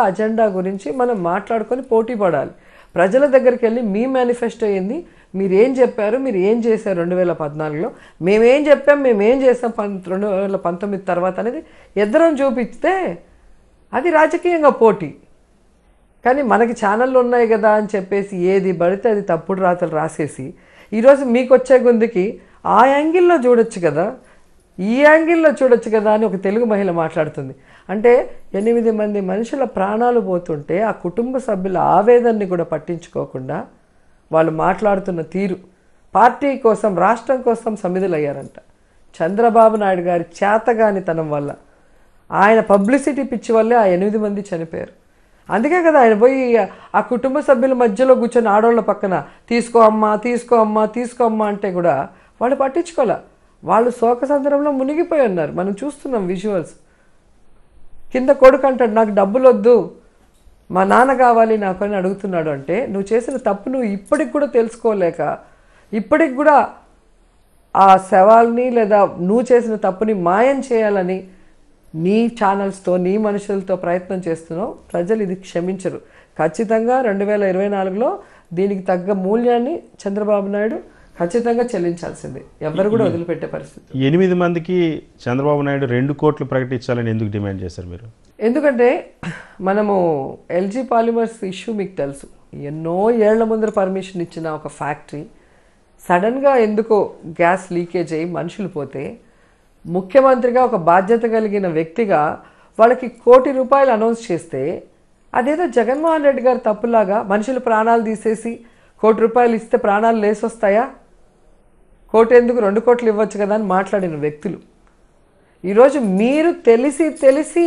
Speaker 2: అజెండా గురించి మనం మాట్లాడుకొని పోటీ పడాలి. ప్రజల దగ్గరికి వెళ్ళి మీ మేనిఫెస్టో ఏంది, మీరు ఏం చెప్పారు, మీరు ఏం చేశారు 2014లో, మేమేం చెప్పాం, మేమేం చేసాం 2019 తర్వాత అనేది ఇద్దరం చూపిస్తే అది రాజకీయంగా పోటీ. కానీ మనకి ఛానళ్ళు ఉన్నాయి కదా అని చెప్పేసి ఏది పడితే అది తప్పుడు రాతలు రాసేసి ఈరోజు మీకు వచ్చే గుందుకి ఆ యాంగిల్లో చూడొచ్చు కదా, ఈ యాంగిల్లో చూడొచ్చు కదా అని ఒక తెలుగు మహిళ మాట్లాడుతుంది. అంటే 8 మంది మనుషుల ప్రాణాలు పోతుంటే ఆ కుటుంబ సభ్యుల ఆవేదనని కూడా పట్టించుకోకుండా వాళ్ళు మాట్లాడుతున్న తీరు, పార్టీ కోసం రాష్ట్రం కోసం సమిధులయ్యారంట. చంద్రబాబు నాయుడు గారి చేతగానితనం వల్ల, ఆయన పబ్లిసిటీ పిచ్చి వల్లే ఆ 8 మంది చనిపోయారు. అందుకే కదా ఆయన పోయి ఆ కుటుంబ సభ్యుల మధ్యలో కూర్చొని ఆడవాళ్ళ పక్కన తీసుకో అమ్మా అంటే కూడా వాళ్ళు పట్టించుకోలే. వాళ్ళు శోకసంద్రంలో మునిగిపోయి ఉన్నారు. మనం చూస్తున్నాం విజువల్స్. కింద కొడుకు అంటాడు నాకు డబ్బులు వద్దు, మా నాన్న కావాలి నాకు అని అడుగుతున్నాడు. అంటే నువ్వు చేసిన తప్పు నువ్వు ఇప్పటికి కూడా తెలుసుకోలేక, ఇప్పటికి కూడా ఆ శవాల్ని లేదా నువ్వు చేసిన తప్పుని మాయం చేయాలని నీ ఛానల్స్తో నీ మనుషులతో ప్రయత్నం చేస్తున్నావు. ప్రజలు ఇది క్షమించరు. ఖచ్చితంగా 2024లో దీనికి తగ్గ మూల్యాన్ని చంద్రబాబు నాయుడు ఖచ్చితంగా చెల్లించాల్సిందే. ఎవరు కూడా వదిలిపెట్టే పరిస్థితి.
Speaker 1: 8 మందికి చంద్రబాబు నాయుడు 2 కోట్లు ప్రకటించాలని ఎందుకు డిమాండ్ చేశారు మీరు?
Speaker 2: ఎందుకంటే మనము ఎల్జీ పాలిమర్స్ ఇష్యూ మీకు తెలుసు. ఎన్నో ఏళ్ల ముందర పర్మిషన్ ఇచ్చిన ఒక ఫ్యాక్టరీ సడన్గా ఎందుకో గ్యాస్ లీకేజ్ అయ్యి మనుషులు పోతే ముఖ్యమంత్రిగా ఒక బాధ్యత కలిగిన వ్యక్తిగా వాళ్ళకి ₹1 కోటి అనౌన్స్ చేస్తే అదేదో జగన్మోహన్ రెడ్డి గారు తప్పులాగా మనుషులు ప్రాణాలు తీసేసి ₹1 కోటి ఇస్తే ప్రాణాలు లేసొస్తాయా? 1 కోటి ఎందుకు 2 కోట్లు ఇవ్వచ్చు కదా అని మాట్లాడిన వ్యక్తులు ఈరోజు మీరు తెలిసి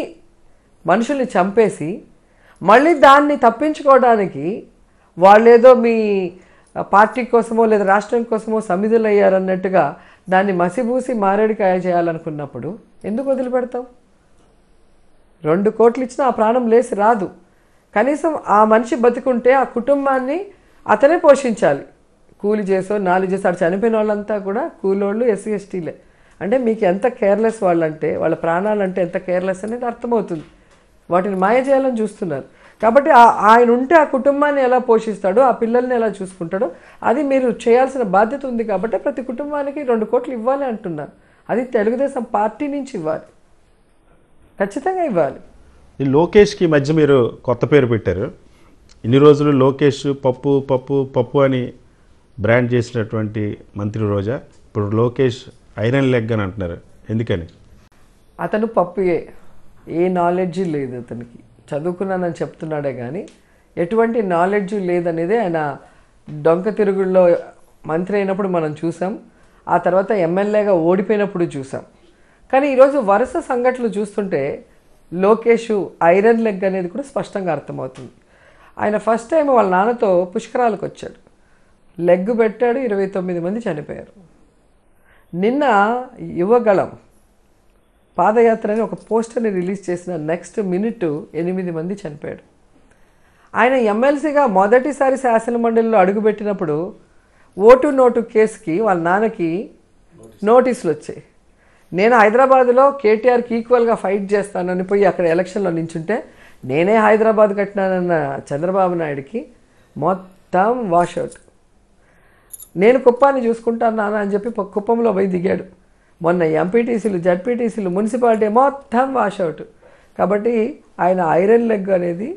Speaker 2: మనుషుల్ని చంపేసి మళ్ళీ దాన్ని తప్పించుకోవడానికి వాళ్ళేదో మీ పార్టీ కోసమో లేదా రాష్ట్రం కోసమో సమిధులు అయ్యారన్నట్టుగా దాన్ని మసిబూసి మారేడికాయ చేయాలనుకున్నప్పుడు ఎందుకు వదిలిపెడతాం? 2 కోట్లు ఇచ్చినా ఆ ప్రాణం లేసి రాదు. కనీసం ఆ మనిషి బతికుంటే ఆ కుటుంబాన్ని అతనే పోషించాలి. కూలి చేసో 4 చేసో అటు చనిపోయిన వాళ్ళంతా కూడా కూలోళ్ళు, ఎస్సీ ఎస్టీలే. అంటే మీకు ఎంత కేర్లెస్ వాళ్ళంటే, వాళ్ళ ప్రాణాలంటే ఎంత కేర్లెస్ అనేది అర్థమవుతుంది. వాటిని మాయ చేయాలని చూస్తున్నారు. కాబట్టి ఆయన ఉంటే ఆ కుటుంబాన్ని ఎలా పోషిస్తాడో, ఆ పిల్లల్ని ఎలా చూసుకుంటాడో అది మీరు చేయాల్సిన బాధ్యత ఉంది. కాబట్టి ప్రతి కుటుంబానికి 2 కోట్లు ఇవ్వాలి అంటున్నారు. అది తెలుగుదేశం పార్టీ నుంచి ఇవ్వాలి, ఖచ్చితంగా ఇవ్వాలి.
Speaker 1: ఈ లోకేష్కి మధ్య మీరు కొత్త పేరు పెట్టారు. ఇన్ని రోజులు లోకేష్ పప్పు అని బ్రాండ్ చేసినటువంటి మంత్రి రోజా ఇప్పుడు లోకేష్ ఐరన్ లెగ్ అని అంటున్నారు. ఎందుకని?
Speaker 2: అతను పప్పుయే, ఏ నాలెడ్జ్ లేదు అతనికి. చదువుకున్నానని చెప్తున్నాడే కానీ ఎటువంటి నాలెడ్జ్ లేదనేది ఆయన డొంక తిరుగుల్లో మంత్రి అయినప్పుడు మనం చూసాం. ఆ తర్వాత ఎమ్మెల్యేగా ఓడిపోయినప్పుడు చూసాం. కానీ ఈరోజు వరుస సంఘటనలు చూస్తుంటే లోకేష్ ఐరన్ లెగ్ అనేది కూడా స్పష్టంగా అర్థమవుతుంది. ఆయన ఫస్ట్ టైం వాళ్ళ నాన్నతో పుష్కరాలకు వచ్చాడు. లెగ్ పెట్టాడు, 29 మంది చనిపోయారు. నిన్న యువగళం పాదయాత్ర అని ఒక పోస్టర్ని రిలీజ్ చేసిన నెక్స్ట్ మినిట్ 8 మంది చనిపోయాడు. ఆయన ఎమ్మెల్సీగా మొదటిసారి శాసనమండలిలో అడుగుపెట్టినప్పుడు ఓటు నోటు కేసుకి వాళ్ళ నాన్నకి నోటీసులు వచ్చాయి. నేను హైదరాబాద్లో కేటీఆర్కి ఈక్వల్గా ఫైట్ చేస్తానని పోయి అక్కడ ఎలక్షన్లో నించుంటే నేనే హైదరాబాద్ కట్టినానన్న చంద్రబాబు నాయుడికి మొత్తం వాషౌట్. నేను కుప్పాన్ని చూసుకుంటాను నాన్న అని చెప్పి కుప్పంలో పోయి దిగాడు. మొన్న ఎంపీటీసీలు, జడ్పీటీసీలు, మున్సిపాలిటీ మొత్తం వాషౌట్. కాబట్టి ఆయన ఐరన్ లెగ్ అనేది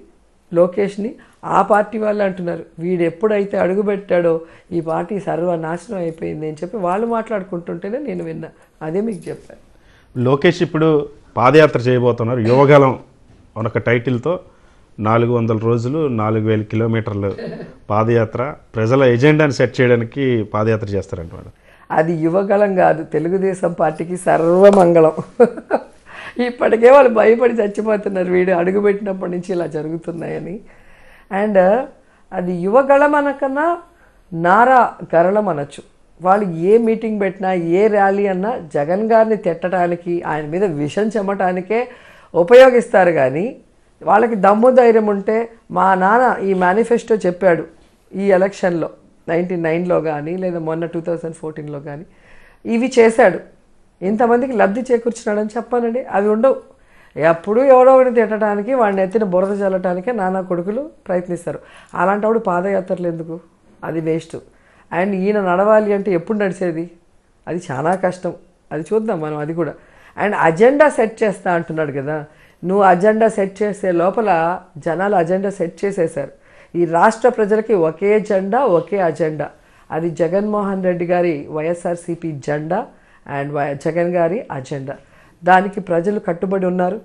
Speaker 2: లోకేష్ని ఆ పార్టీ వాళ్ళు అంటున్నారు. వీడు ఎప్పుడైతే అడుగుపెట్టాడో ఈ పార్టీ సర్వనాశనం అయిపోయింది అని చెప్పి వాళ్ళు మాట్లాడుకుంటుంటేనే నేను విన్నా. అదే మీకు చెప్పాను.
Speaker 1: లోకేష్ ఇప్పుడు పాదయాత్ర చేయబోతున్నారు. యువగలం ఒక టైటిల్తో 400 రోజులు 4000 కిలోమీటర్లు పాదయాత్ర, ప్రజల ఎజెండాని సెట్ చేయడానికి పాదయాత్ర చేస్తారంట మేడం.
Speaker 2: అది యువగలం కాదు, తెలుగుదేశం పార్టీకి సర్వమంగళం. ఇప్పటికే వాళ్ళు భయపడి చచ్చిపోతున్నారు వీడు అడుగుపెట్టినప్పటి నుంచి ఇలా జరుగుతున్నాయని. అండ్ అది యువగళం అనకన్నా నారా గరళం అనొచ్చు. వాళ్ళు ఏ మీటింగ్ పెట్టినా, ఏ ర్యాలీ అన్నా జగన్ గారిని తిట్టడానికి, ఆయన మీద విషం చెమ్మటానికే ఉపయోగిస్తారు. కానీ వాళ్ళకి దమ్ము ధైర్యం ఉంటే, మా నాన్న ఈ మేనిఫెస్టో చెప్పాడు ఈ ఎలక్షన్లో 99లో కానీ లేదా మొన్న 2014లో కానీ ఇవి చేశాడు, ఇంతమందికి లబ్ధి చేకూర్చున్నాడని చెప్పానండి. అవి ఉండవు. ఎప్పుడు ఎవడో ఒకటి తిట్టడానికి, వాడిని ఎత్తిన బురద చల్లటానికే నానా కొడుకులు ప్రయత్నిస్తారు. అలాంటప్పుడు పాదయాత్రలు ఎందుకు? అది వేస్ట్. అండ్ ఈయన నడవాలి అంటే ఎప్పుడు నడిచేది? అది చాలా కష్టం. అది చూద్దాం మనం అది కూడా. అండ్ అజెండా సెట్ చేస్తా అంటున్నాడు కదా. నువ్వు అజెండా సెట్ చేసే లోపల జనాలు అజెండా సెట్ చేసేశారు. ఈ రాష్ట్ర ప్రజలకి ఒకే జెండా, ఒకే అజెండా. అది జగన్మోహన్ రెడ్డి గారి వైఎస్ఆర్సీపీ జెండా అండ్ జగన్ గారి అజెండా. దానికి ప్రజలు కట్టుబడి ఉన్నారు.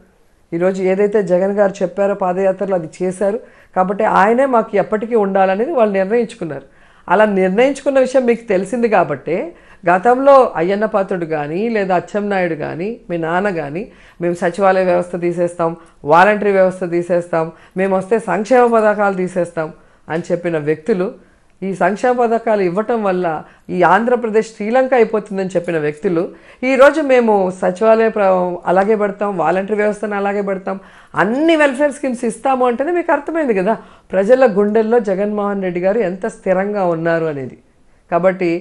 Speaker 2: ఈరోజు ఏదైతే జగన్ గారు చెప్పారో పాదయాత్రలో అది చేశారు. కాబట్టి ఆయనే మాకు ఎప్పటికీ ఉండాలనేది వాళ్ళు నిర్ణయించుకున్నారు. అలా నిర్ణయించుకున్న విషయం మీకు తెలిసింది కాబట్టి గతంలో అయ్యన్న పాత్రుడు కానీ లేదా అచ్చెన్నాయుడు కానీ మీ నాన్న కానీ మేము సచివాలయ వ్యవస్థ తీసేస్తాం, వాలంటరీ వ్యవస్థ తీసేస్తాం, మేము వస్తే సంక్షేమ పథకాలు తీసేస్తాం అని చెప్పిన వ్యక్తులు, ఈ సంక్షేమ పథకాలు ఇవ్వటం వల్ల ఈ ఆంధ్రప్రదేశ్ శ్రీలంక అయిపోతుందని చెప్పిన వ్యక్తులు ఈరోజు మేము సచివాలయ అలాగే పెడతాం, వాలంటరీ వ్యవస్థను అలాగే పెడతాం, అన్ని వెల్ఫేర్ స్కీమ్స్ ఇస్తాము అంటేనే మీకు అర్థమైంది కదా ప్రజల గుండెల్లో జగన్మోహన్ రెడ్డి గారు ఎంత స్థిరంగా ఉన్నారు అనేది. కాబట్టి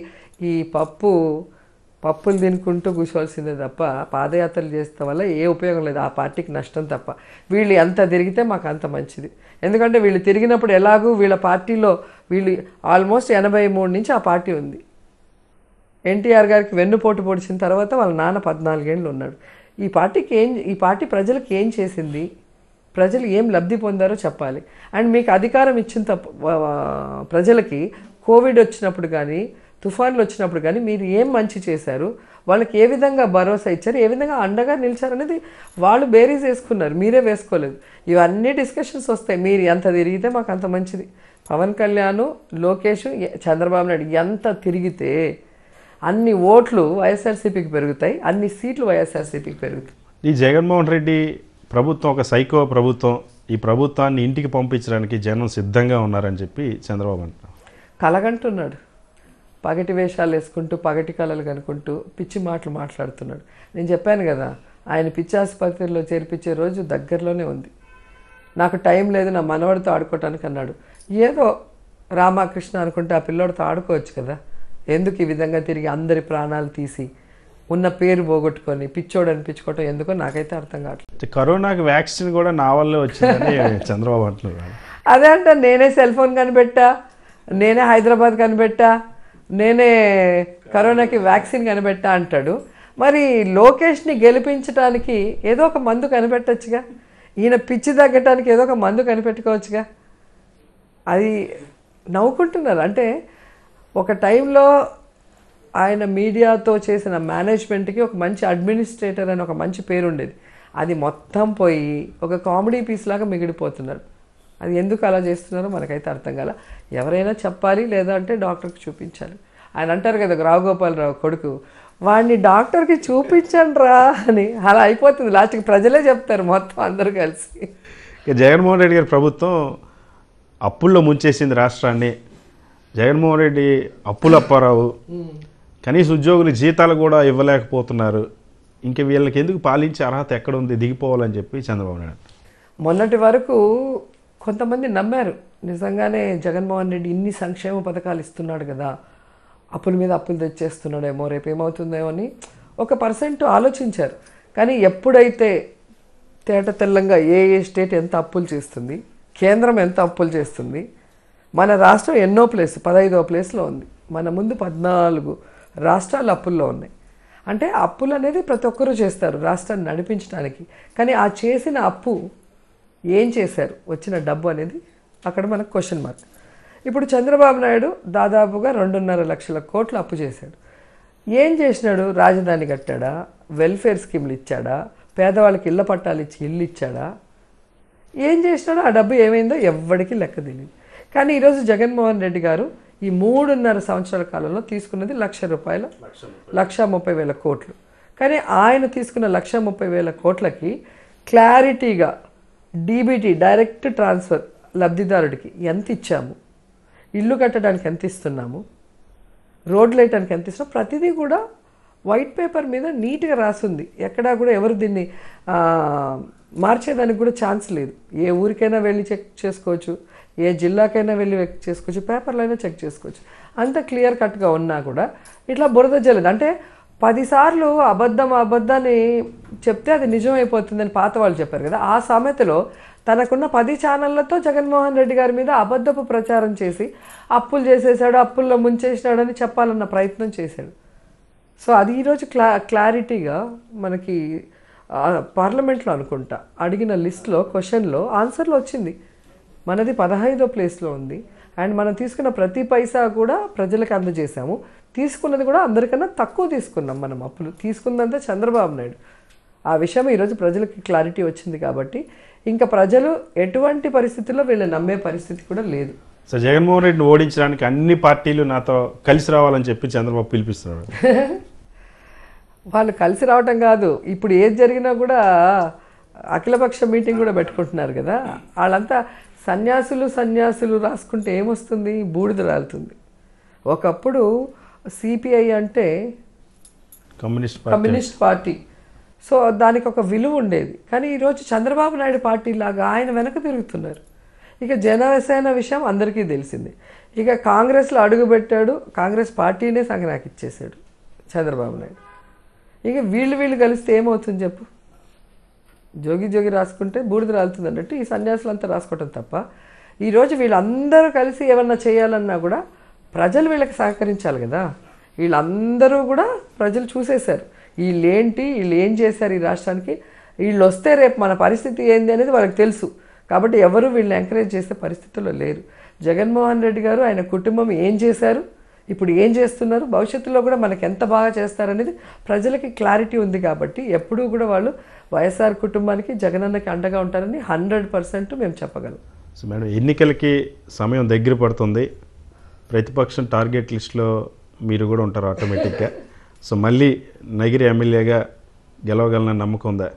Speaker 2: ఈ పప్పులు తినుకుంటూ కూర్చోవలసిందే తప్ప పాదయాత్రలు చేస్తే వల్ల ఏ ఉపయోగం లేదు. ఆ పార్టీకి నష్టం తప్ప. వీళ్ళు ఎంత తిరిగితే మాకు అంత మంచిది. ఎందుకంటే వీళ్ళు తిరిగినప్పుడు ఎలాగూ వీళ్ళ పార్టీలో వీళ్ళు ఆల్మోస్ట్ 83 నుంచి ఆ పార్టీ ఉంది. ఎన్టీఆర్ గారికి వెన్నుపోటు పొడిచిన తర్వాత వాళ్ళ నాన్న 14 ఏళ్ళు ఉన్నాడు. ఈ పార్టీ ప్రజలకు ఏం చేసింది, ప్రజలు ఏం లబ్ధి పొందారో చెప్పాలి. అండ్ మీకు అధికారం ఇచ్చిన ప్రజలకి కోవిడ్ వచ్చినప్పుడు కానీ, తుఫాన్లు వచ్చినప్పుడు కానీ మీరు ఏం మంచి చేశారు, వాళ్ళకి ఏ విధంగా భరోసా ఇచ్చారు, ఏ విధంగా అండగా నిలిచారు అనేది వాళ్ళు బేరీజ్ వేసుకున్నారు, మీరే వేసుకోలేదు. ఇవన్నీ డిస్కషన్స్ వస్తాయి. మీరు ఎంత తిరిగితే మాకు అంత మంచిది. పవన్ కళ్యాణ్, లోకేష్, చంద్రబాబు నాయుడు ఎంత తిరిగితే అన్ని ఓట్లు వైఎస్ఆర్సీపీకి పెరుగుతాయి, అన్ని సీట్లు వైఎస్ఆర్సీపీకి పెరుగుతాయి.
Speaker 1: ఈ జగన్మోహన్ రెడ్డి ప్రభుత్వం ఒక సైకో ప్రభుత్వం, ఈ ప్రభుత్వాన్ని ఇంటికి పంపించడానికి జనం సిద్ధంగా ఉన్నారని చెప్పి చంద్రబాబు అంటారు.
Speaker 2: కలగంటున్నాడు, పగటి వేషాలు వేసుకుంటూ పగటి కళలు కనుకుంటూ పిచ్చి మాటలు మాట్లాడుతున్నాడు. నేను చెప్పాను కదా, ఆయన పిచ్చి ఆసుపత్రిలో చేర్పించే రోజు దగ్గరలోనే ఉంది. నాకు టైం లేదు నా మనవడితో ఆడుకోవటానికి అన్నాడు. ఏదో రామకృష్ణ అనుకుంటే ఆ పిల్లోడితో ఆడుకోవచ్చు కదా. ఎందుకు ఈ విధంగా తిరిగి అందరి ప్రాణాలు తీసి ఉన్న పేరు పోగొట్టుకొని పిచ్చోడు అనిపించుకోవటం ఎందుకో నాకైతే అర్థం కావట్లేదు.
Speaker 1: కరోనాకి వ్యాక్సిన్ కూడా నా వల్లే వచ్చిందని చంద్రబాబు అంటున్నారు.
Speaker 2: అదే అంటే నేనే సెల్ ఫోన్ కనిపెట్టా, నేనే హైదరాబాద్ కనిపెట్టా, నేనే కరోనాకి వ్యాక్సిన్ కనిపెట్టా అంటాడు. మరి లోకేష్ని గెలిపించడానికి ఏదో ఒక మందు కనిపెట్టచ్చుగా, ఈయన పిచ్చి తగ్గటానికి ఏదో ఒక మందు కనిపెట్టుకోవచ్చుగా. అది నవ్వుకుంటున్నారు. అంటే ఒక టైంలో ఆయన మీడియాతో చేసిన మేనేజ్మెంట్కి ఒక మంచి అడ్మినిస్ట్రేటర్ అని ఒక మంచి పేరు ఉండేది. అది మొత్తం పోయి ఒక కామెడీ పీస్ లాగా మిగిలిపోతున్నారు. అది ఎందుకు అలా చేస్తున్నారో మనకైతే అర్థం కాల. ఎవరైనా చెప్పాలి, లేదా అంటే డాక్టర్కి చూపించాలి. ఆయన అంటారు కదా రావుగోపాలరావు కొడుకు, వాడిని డాక్టర్కి చూపించండి రా అని. అలా అయిపోతుంది. లాస్ట్కి ప్రజలే చెప్తారు మొత్తం అందరూ కలిసి.
Speaker 1: జగన్మోహన్ రెడ్డి గారి ప్రభుత్వం అప్పుల్లో ముంచేసింది రాష్ట్రాన్ని, జగన్మోహన్ రెడ్డి అప్పుల అప్పారావు కనీస ఉద్యోగులు జీతాలు కూడా ఇవ్వలేకపోతున్నారు, ఇంక వీళ్ళకి ఎందుకు పాలించే అర్హత ఎక్కడ ఉంది, దిగిపోవాలని చెప్పి చంద్రబాబు నాయుడు.
Speaker 2: మొన్నటి వరకు కొంతమంది నమ్మారు నిజంగానే జగన్మోహన్ రెడ్డి ఇన్ని సంక్షేమ పథకాలు ఇస్తున్నాడు కదా, అప్పుల మీద అప్పులు తెచ్చేస్తున్నాడేమో, రేపు ఏమవుతుందేమో అని 1% ఆలోచించారు. కానీ ఎప్పుడైతే తేట తెల్లంగా ఏ స్టేట్ ఎంత అప్పులు చేస్తుంది, కేంద్రం ఎంత అప్పులు చేస్తుంది, మన రాష్ట్రం ఎన్నో ప్లేస్ 15వ ప్లేస్లో ఉంది, మన ముందు 14 రాష్ట్రాలు అప్పుల్లో ఉన్నాయి. అంటే అప్పులు అనేది ప్రతి ఒక్కరూ చేస్తారు రాష్ట్రాన్ని నడిపించడానికి. కానీ ఆ చేసిన అప్పు ఏం చేశారు, వచ్చిన డబ్బు అనేది అక్కడ మనకు క్వశ్చన్ మార్క్. ఇప్పుడు చంద్రబాబు నాయుడు దాదాపుగా 2.5 లక్షల కోట్లు అప్పు చేశాడు. ఏం చేసినాడు? రాజధాని కట్టాడా, వెల్ఫేర్ స్కీమ్లు ఇచ్చాడా, పేదవాళ్ళకి ఇళ్ల పట్టాలు ఇచ్చి ఇల్లు ఇచ్చాడా, ఏం చేసినాడో ఆ డబ్బు ఏమైందో ఎవ్వడికి లెక్క తెలియదు. కానీ ఈరోజు జగన్మోహన్ రెడ్డి గారు ఈ 3.5 సంవత్సరాల కాలంలో తీసుకున్నది ₹1,00,000, 1,30,000 కోట్లు. కానీ ఆయన తీసుకున్న 1,30,000 కోట్లకి క్లారిటీగా డీబీటీ డైరెక్ట్ ట్రాన్స్ఫర్ లబ్ధిదారుడికి ఎంత ఇచ్చాము, ఇల్లు కట్టడానికి ఎంత ఇస్తున్నాము, రోడ్లు వేయడానికి ఎంత ఇస్తున్నాము, ప్రతిదీ కూడా వైట్ పేపర్ మీద నీట్గా రాసింది. ఎక్కడా కూడా ఎవరు దీన్ని మార్చేదానికి కూడా ఛాన్స్ లేదు. ఏ ఊరికైనా వెళ్ళి చెక్ చేసుకోవచ్చు, ఏ జిల్లాకైనా వెళ్ళి చెక్ చేసుకోవచ్చు, పేపర్లో అయినా చెక్ చేసుకోవచ్చు. అంత క్లియర్ కట్గా ఉన్నా కూడా ఇట్లా బురద జల్లదు. అంటే 10 సార్లు అబద్ధాన్ని చెప్తే అది నిజమైపోతుందని పాత వాళ్ళు చెప్పారు కదా, ఆ సామెతలో తనకున్న 10 ఛానళ్లతో జగన్మోహన్ రెడ్డి గారి మీద అబద్ధపు ప్రచారం చేసి అప్పులు చేసేసాడు, అప్పుల్లో ముంచేసినాడని చెప్పాలన్న ప్రయత్నం చేశాడు. సో అది ఈరోజు క్లారిటీగా మనకి పార్లమెంట్లో అనుకుంటా అడిగిన లిస్ట్లో క్వశ్చన్లో ఆన్సర్లో వచ్చింది. మనది 15వ ప్లేస్లో ఉంది. అండ్ మనం తీసుకున్న ప్రతి పైసా కూడా ప్రజలకు అందజేశాము. తీసుకున్నది కూడా అందరికన్నా తక్కువ తీసుకున్నాం. మనం అప్పులు తీసుకున్నంత చంద్రబాబు నాయుడు. ఆ విషయం ఈరోజు ప్రజలకి క్లారిటీ వచ్చింది కాబట్టి ఇంకా ప్రజలు ఎటువంటి పరిస్థితుల్లో వీళ్ళని నమ్మే పరిస్థితి కూడా లేదు.
Speaker 1: సో జగన్మోహన్ రెడ్డిని ఓడించడానికి అన్ని పార్టీలు నాతో కలిసి రావాలని చెప్పి చంద్రబాబు పిలిపిస్తున్నారు.
Speaker 2: వాళ్ళు కలిసి రావటం కాదు, ఇప్పుడు ఏది జరిగినా కూడా అఖిలపక్ష మీటింగ్ కూడా పెట్టుకుంటున్నారు కదా. వాళ్ళంతా సన్యాసులు రాసుకుంటే ఏమొస్తుంది? బూడిద రాలుతుంది. ఒకప్పుడు సిపిఐ అంటే కమ్యూనిస్ట్ పార్టీ, సో దానికి ఒక విలువ ఉండేది. కానీ ఈరోజు చంద్రబాబు నాయుడు పార్టీ లాగా ఆయన వెనక తిరుగుతున్నారు. ఇక జనసేన విషయం అందరికీ తెలిసింది. ఇక కాంగ్రెస్లో అడుగుపెట్టాడు, కాంగ్రెస్ పార్టీనే సంగనాకి ఇచ్చేసాడు చంద్రబాబు నాయుడు. ఇక వీళ్ళు కలిస్తే ఏమవుతుంది చెప్పు? జోగి రాసుకుంటే బూడిద రాలుతుంది అన్నట్టు ఈ సన్యాసులంతా రాసుకోవటం తప్ప ఈరోజు వీళ్ళందరూ కలిసి ఏమన్నా చేయాలన్నా కూడా ప్రజలు వీళ్ళకి సహకరించాలి కదా. వీళ్ళందరూ కూడా ప్రజలు చూసేశారు వీళ్ళు ఏం చేశారు ఈ రాష్ట్రానికి, వీళ్ళు వస్తే రేపు మన పరిస్థితి ఏంది అనేది వాళ్ళకి తెలుసు. కాబట్టి ఎవరు వీళ్ళని ఎంకరేజ్ చేసే పరిస్థితుల్లో లేరు. జగన్మోహన్ రెడ్డి గారు ఆయన కుటుంబం ఏం చేశారు, ఇప్పుడు ఏం చేస్తున్నారు, భవిష్యత్తులో కూడా మనకి ఎంత బాగా చేస్తారనేది ప్రజలకి క్లారిటీ ఉంది. కాబట్టి ఎప్పుడూ కూడా వాళ్ళు వైఎస్ఆర్ కుటుంబానికి జగనన్నకి అండగా ఉంటారని 100% మేము చెప్పగలం.
Speaker 1: సో మేడం, ఎన్నికలకి సమయం దగ్గర పడుతుంది, ప్రతిపక్షం టార్గెట్ లిస్ట్లో మీరు కూడా ఉంటారు ఆటోమేటిక్గా. సో మళ్ళీ నగిరి ఎమ్మెల్యేగా గెలవగలనని నమ్మకం ఉందా?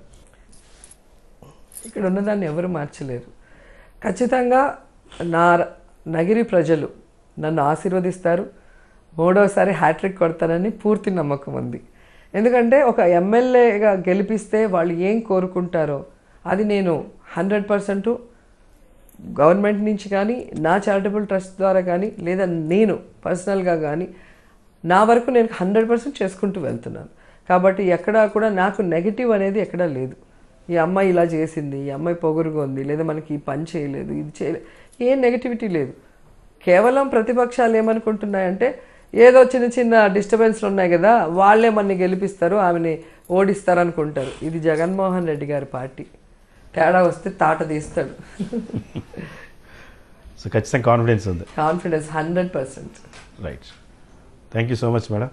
Speaker 2: ఇక్కడ ఉన్నదాన్ని ఎవరు మార్చలేరు. ఖచ్చితంగా నా నగిరి ప్రజలు నన్ను ఆశీర్వదిస్తారు, 3వసారి హ్యాట్రిక్ కొడతానని పూర్తి నమ్మకం ఉంది. ఎందుకంటే ఒక ఎమ్మెల్యేగా గెలిపిస్తే వాళ్ళు ఏం కోరుకుంటారో అది నేను 100% గవర్నమెంట్ నుంచి కానీ, నా చారిటబుల్ ట్రస్ట్ ద్వారా కానీ, లేదా నేను పర్సనల్గా కానీ నా వరకు నేను 100% చేసుకుంటూ వెళ్తున్నాను. కాబట్టి ఎక్కడా కూడా నాకు నెగిటివ్ అనేది ఎక్కడా లేదు. ఈ అమ్మాయి ఇలా చేసింది, ఈ అమ్మాయి పొగురుగా ఉంది, లేదా మనకి ఈ పని చేయలేదు, ఇది చేయలేదు, ఏం నెగిటివిటీ లేదు. కేవలం ప్రతిపక్షాలు ఏమనుకుంటున్నాయంటే ఏదో చిన్న డిస్టర్బెన్స్లు ఉన్నాయి కదా, వాళ్ళే మనని గెలిపిస్తారు, ఆమెని ఓడిస్తారు అనుకుంటారు. ఇది జగన్మోహన్ రెడ్డి గారి పార్టీ. తేడా వస్తే తాట తీస్తాడు.
Speaker 1: సో ఖచ్చితంగా కాన్ఫిడెన్స్ ఉంది.
Speaker 2: Confidence 100%.
Speaker 1: Right. Thank you so much madam.